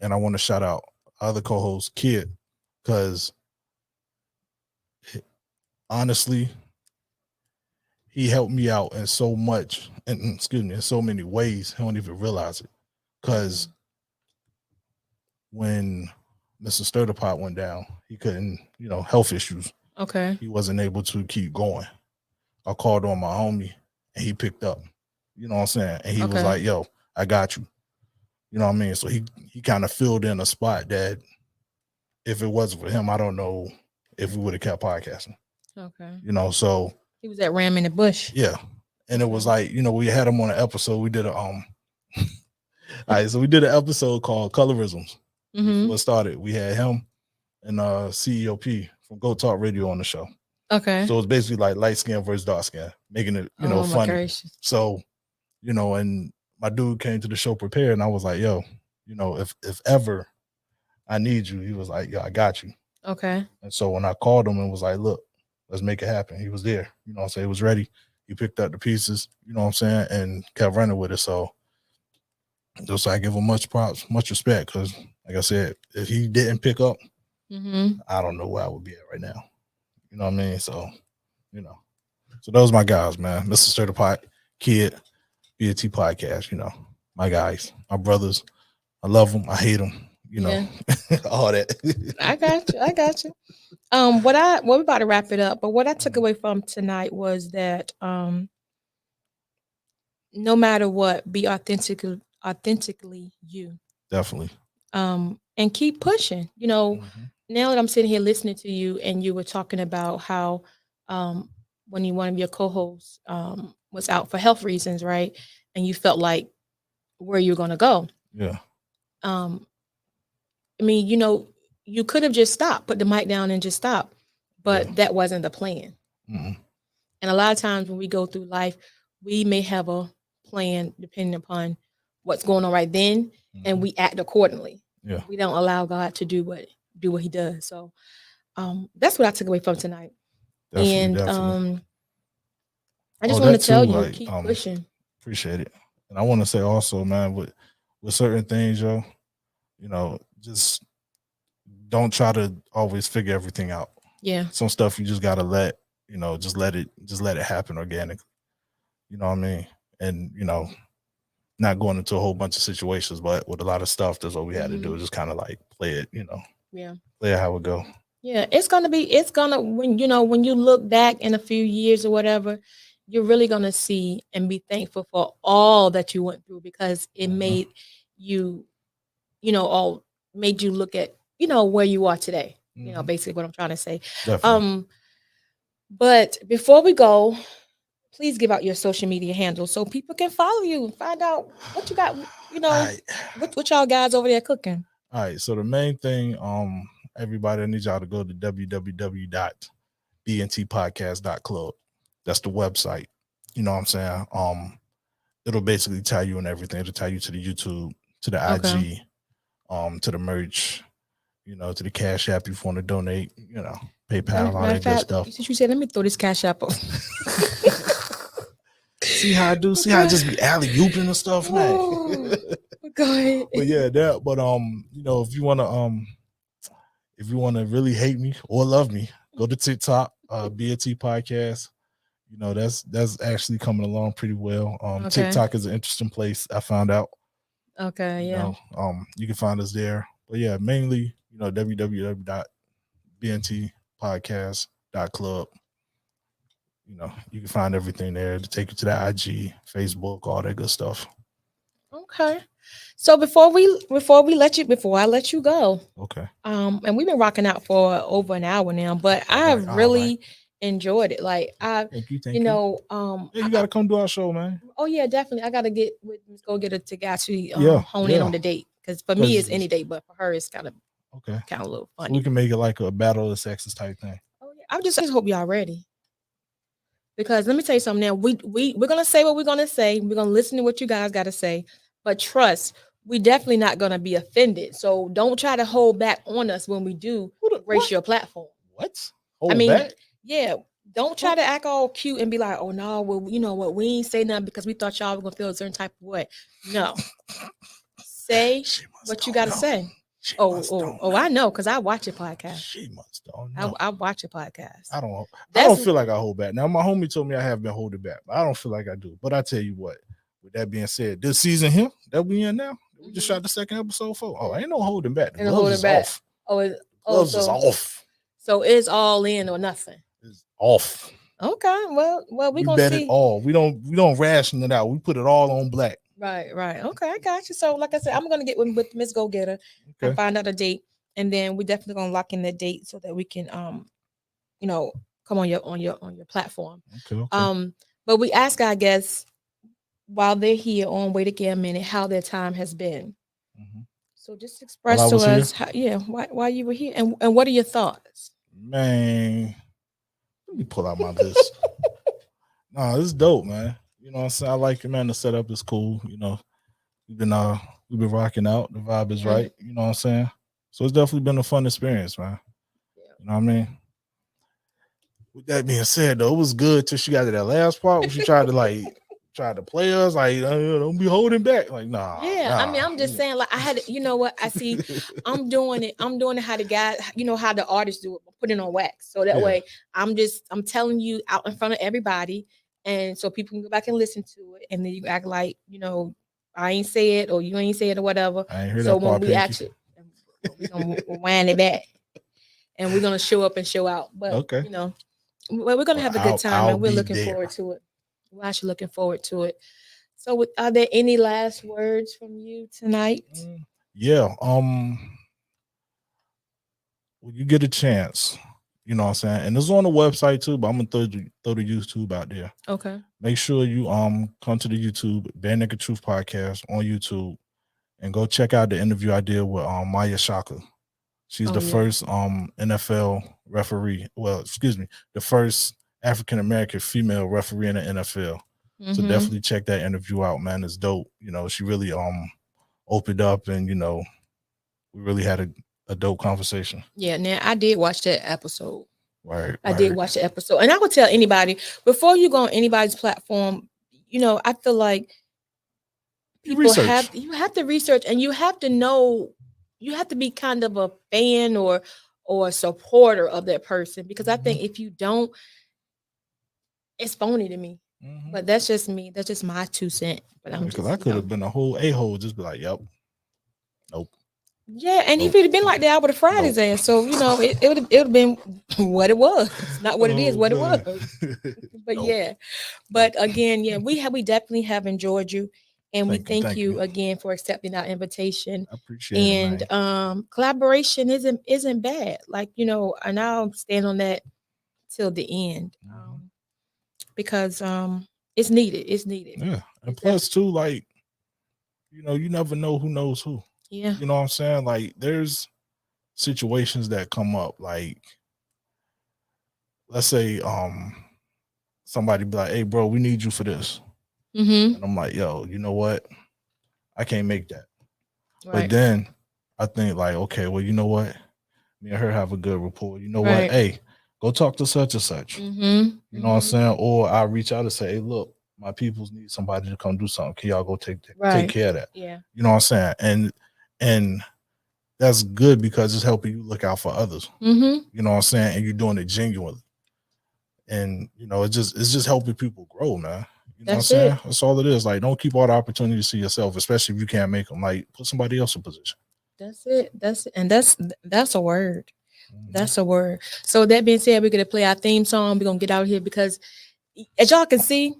S2: And I want to shout out other co-host Kid, because honestly, he helped me out in so much, and excuse me, in so many ways. I don't even realize it. Because when Mr. Stir the Pot went down, he couldn't, health issues.
S1: Okay.
S2: He wasn't able to keep going. I called on my homie and he picked up. You know what I'm saying? And he was
S1: Okay.
S2: like, "Yo, I got you." You know what I mean? So he kind of filled in a spot that if it wasn't for him, I don't know if we would have kept podcasting.
S1: Okay.
S2: So
S1: He was at Ram in the Bush.
S2: yeah. And it was
S1: Okay.
S2: like, we had him on an episode. We did a all right, so we did an episode called Colorisms.
S1: Mm-hmm.
S2: Before it started, we had him and CEOP from Go Talk Radio on the show.
S1: Okay.
S2: So it's basically like light skin versus dark skin, making it,
S1: Oh my
S2: funny.
S1: gracious.
S2: So, and my dude came to the show prepared, and I was like, "Yo, if ever I need you," he was like, "Yo, I got you."
S1: Okay.
S2: And so when I called him and was like, "Look, let's make it happen," he was there. You know what I'm saying? He was ready. He picked up the pieces, you know what I'm saying, and kept running with it. So just I give him much props, much respect, because like I said, if he didn't pick up,
S1: Mm-hmm.
S2: I don't know where I would be at right now. You know what I mean? So, so those my guys, man. Mr. Stir the Pot, Kid, BAT Podcast, my guys, my brothers. I love them. I hate them. you know,
S1: Yeah,
S2: all that.
S1: I got you. I got you. What we about to wrap it up, but what I took
S2: Mhm.
S1: away from tonight was that no matter what, be authentically you.
S2: Definitely.
S1: And keep pushing.
S2: Hmm.
S1: Now that I'm sitting here listening to you, and you were talking about how um, when one of your co-hosts was out for health reasons, right? And you felt like where you're going to go.
S2: Yeah.
S1: Um, I mean, you could have just stopped, put the mic down, and just stopped,
S2: Yeah.
S1: but that wasn't the plan.
S2: Hmm.
S1: And a lot of times when we go through life, we may have a plan depending upon what's going on right then, and
S2: Hmm.
S1: we act accordingly.
S2: Yeah.
S1: We don't allow God to do what He does. So that's what I took away from tonight.
S2: Definitely.
S1: And
S2: Definitely.
S1: I
S2: Oh,
S1: just want to
S2: that
S1: tell
S2: too.
S1: you,
S2: Like,
S1: keep pushing.
S2: appreciate it. And I want to say also, man, with certain things, yo, just don't try to always figure everything out.
S1: Yeah.
S2: Some stuff you just gotta just let it happen organically. You know what I mean? And not going into a whole bunch of situations, but with a lot of stuff, that's what we had to
S1: Hmm.
S2: do. Just kind of like play it,
S1: Yeah.
S2: play it how it go.
S1: Yeah. It's gonna, when you look back in a few years or whatever, you're really gonna see and be thankful for all that you went through, because it
S2: Hmm.
S1: you, all made you look at, where you are today.
S2: Hmm.
S1: Basically what I'm trying to say.
S2: Definitely.
S1: Um, but before we go, please give out your social media handles so people can follow you and find out what you got,
S2: All right.
S1: what y'all guys over there cooking.
S2: All right. So the main thing, everybody, I need y'all to go to www.bntpodcast.club. That's the website. You know what I'm saying? It'll basically tie you and everything. It'll tie you to the YouTube, to the
S1: Okay.
S2: IG, to the merch, to the Cash App if you want to donate, PayPal, all
S1: Matter of
S2: that good
S1: fact,
S2: stuff.
S1: since you said, let me throw this cash app up.
S2: See how I do? See how I
S1: Okay.
S2: just be alley ooping and stuff, man.
S1: Oh, go ahead.
S2: But yeah, that. But if you wanna really hate me or love me, go to TikTok, BNT Podcast. That's actually coming along pretty well.
S1: Okay.
S2: TikTok is an interesting place. I found out.
S1: Okay. Yeah.
S2: You can find us there. But yeah, mainly, www.bntpodcast.club. You can find everything there to take you to the IG, Facebook, all that good stuff.
S1: Okay. So before I let you go,
S2: Okay.
S1: and we've been rocking out for over an hour now, but
S2: All
S1: I've
S2: right.
S1: really enjoyed it. Like
S2: Thank you. Thank you. Hey, you gotta come do our show, man.
S1: oh yeah, definitely. I gotta get with Miss Go Getter to actually
S2: Yeah,
S1: hone in
S2: yeah.
S1: on the date, because for me it's
S2: Cause
S1: any date, but for her it's
S2: okay.
S1: kind of a little
S2: So we
S1: funny.
S2: can make it like a battle of the sexes type thing.
S1: Oh yeah, I just hope y'all ready, because let me tell you something. Now we're gonna say what we're gonna say. We're gonna listen to what you guys got to say, but trust, we definitely not gonna be offended. So don't try to hold back on us when we do grace
S2: What?
S1: your platform.
S2: What?
S1: I
S2: Hold
S1: mean,
S2: back?
S1: yeah. Don't try
S2: What?
S1: to act all cute and be like, oh no, well, you know what, we ain't say nothing because we thought y'all were gonna feel a certain type of way. No. Say
S2: She must
S1: what you
S2: don't
S1: gotta
S2: know.
S1: say.
S2: She
S1: Oh,
S2: must
S1: oh,
S2: don't
S1: oh,
S2: know.
S1: I know, because I watch your podcast.
S2: She must don't
S1: I,
S2: know.
S1: I watch your podcast.
S2: I don't. I
S1: That's
S2: don't feel like I hold back. Now my homie told me I have been holding back, but I don't feel like I do. But I tell you what. With that being said, this season here that we in now, we just
S1: Mhm.
S2: shot the second episode for. Oh, ain't no holding back. The
S1: And
S2: gloves
S1: hold it
S2: is
S1: back.
S2: off.
S1: Oh,
S2: Gloves is off.
S1: so it's all in or nothing.
S2: It's off.
S1: Okay, well, we're
S2: We
S1: gonna
S2: bet it
S1: see.
S2: all. We don't ration it out. We put it all on black.
S1: Right, right. Okay, I got you. So, like I said, I'm gonna get with Miss Go Getter and
S2: Okay.
S1: find out a date, and then we definitely gonna lock in the date so that we can you know, come on your platform.
S2: Okay. Okay.
S1: Um, but we ask our guests while they're here on Wait Again a Minute how their time has been.
S2: Mm-hmm.
S1: So just
S2: While I
S1: express to
S2: was here,
S1: us how, yeah, why you were here, and what are your thoughts?
S2: man, let me pull out my list. Nah, this is dope, man. You know what I'm saying? I like it, man. The setup is cool. We've been uh we've been rocking out. The vibe is
S1: Yeah,
S2: right. You know what I'm saying? So it's definitely been a fun experience, man.
S1: yeah.
S2: You know what I mean? With that being said, though, it was good till she got to that last part where she tried to play us like don't be holding back. Like
S1: Yeah, I
S2: nah.
S1: mean, I'm just saying, like, I had, you know what? I see, I'm doing it how the guy, how the artists do it, put it on wax. So that
S2: Yeah,
S1: way, I'm telling you out in front of everybody, and so people can go back and listen to it, and then you act like, I ain't say it or you ain't say it or whatever.
S2: I ain't heard
S1: So
S2: that
S1: when
S2: part,
S1: we
S2: Pinky.
S1: actually, but we're gonna wind it back, and we're gonna show up and show out. But
S2: Okay.
S1: well, we're gonna
S2: Well,
S1: have a good time,
S2: I'll
S1: and we're
S2: be
S1: looking
S2: there.
S1: forward to it. We're actually looking forward to it. So, are there any last words from you tonight?
S2: Yeah. When you get a chance, you know what I'm saying, and it's on the website too. But I'm gonna throw the YouTube out there.
S1: Okay.
S2: Make sure you come to the YouTube Bare Naked Truth podcast on YouTube and go check out the interview I did with Maya Shaka. She's
S1: Oh,
S2: the
S1: yeah.
S2: first NFL referee. Well, excuse me, the first African American female referee in the NFL. So
S1: Mm-hmm.
S2: definitely check that interview out, man. It's dope. She really opened up, and we really had a dope conversation.
S1: Yeah. Now I did watch that episode.
S2: Right,
S1: I did
S2: right.
S1: watch the episode, and I would tell anybody before you go on anybody's platform. I feel like
S2: You
S1: people have
S2: research.
S1: you have to research, and you have to know. You have to be kind of a fan or a supporter of that person, because I think if you don't, it's phony to me. But that's just me. That's just my 2 cents. But I'm
S2: Because
S1: just,
S2: I could have been a whole a-hole, just be like, yep, nope,
S1: yeah. And if
S2: nope,
S1: it had been like that, I would have fried his
S2: nope.
S1: ass. So it would have been what it was, not what it is,
S2: Oh
S1: what it
S2: man.
S1: was. But
S2: Nope.
S1: yeah, but again, yeah, we definitely have enjoyed you, and we
S2: Thank you,
S1: thank
S2: thank you.
S1: you again for accepting our invitation.
S2: I appreciate it,
S1: And
S2: man.
S1: collaboration isn't bad. Like, and I'll stand on that till the end. Because it's needed. It's needed.
S2: Yeah, and
S1: It's
S2: plus too, like, you never know who knows who.
S1: Yeah.
S2: You know what I'm saying? Like, there's situations that come up, like, let's say somebody be like, hey bro, we need you for this.
S1: Mm-hmm.
S2: And I'm like, yo, you know what? I can't make that. But
S1: Right.
S2: then I think, like, okay, well, you know what? Me and her have a good rapport. You know what?
S1: Right.
S2: Hey, go talk to such and such.
S1: Mm-hmm.
S2: You know what I'm saying? Or I reach out and say, hey, look, my peoples need somebody to come do something. Can y'all go take
S1: Right.
S2: care of that?
S1: Yeah.
S2: You know what I'm saying? And that's good because it's helping you look out for others.
S1: Mm-hmm.
S2: You know what I'm saying? And you're doing it genuinely. And it's just helping people grow, man. You know what I'm
S1: That's
S2: saying?
S1: it.
S2: That's all it is. Like, don't keep all the opportunities to yourself, especially if you can't make them. Like, put somebody else in position.
S1: That's it. That's a word. That's a word. So that being said, we're gonna play our theme song. We're gonna get out of here because, as y'all can see,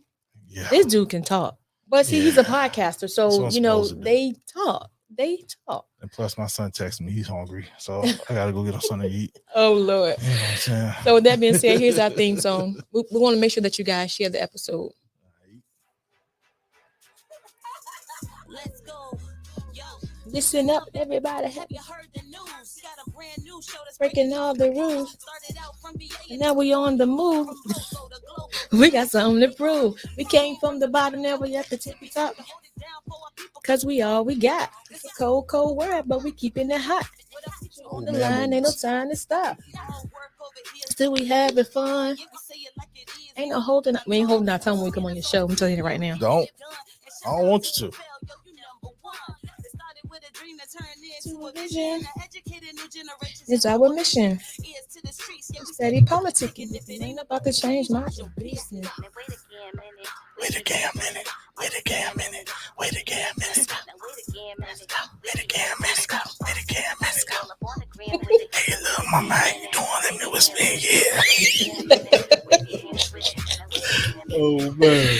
S2: Yeah.
S1: this dude can talk. But see, he's a podcaster,
S2: That's
S1: so
S2: what I'm supposed to do.
S1: they talk. They talk.
S2: And plus, my son texted me he's hungry, so I gotta go get him something to eat.
S1: Oh Lord.
S2: You know what I'm saying?
S1: So with that being said, here's our theme song. We want to make sure that you guys share the episode.
S3: Let's go. Yo,
S1: Listen up, everybody.
S3: have you heard the news? Got a brand new show that's
S1: Breaking all the rules.
S3: started out from BA
S1: And now we on the move.
S3: from local to global.
S1: We got something to prove. We came from the bottom, now we at the tippy top.
S3: Hold it down for our people.
S1: Cause we all we got. It's a cold, cold world, but we keeping it hot. On the line, ain't no time to stop.
S3: Y'all work over here.
S1: Still we having fun.
S3: Yeah, we say it like it is.
S1: Ain't no holding. We ain't holding our tongue when we come on your show. I'm telling you right now.
S2: Don't. I don't want you to.
S3: Yo, you number one. It started with a dream that turned into
S1: To
S3: a
S1: a
S3: vision.
S1: vision.
S3: An educated new generation.
S1: It's our mission.
S3: Ears to the streets. Yeah, we
S1: Steady politicking. If it ain't about to change my business.
S2: Wait again a minute. Wait again a minute. Wait again a minute. Wait again a minute. Wait again a minute. Hey, little mama, how you doing? Let me whisper in your ear. Oh man.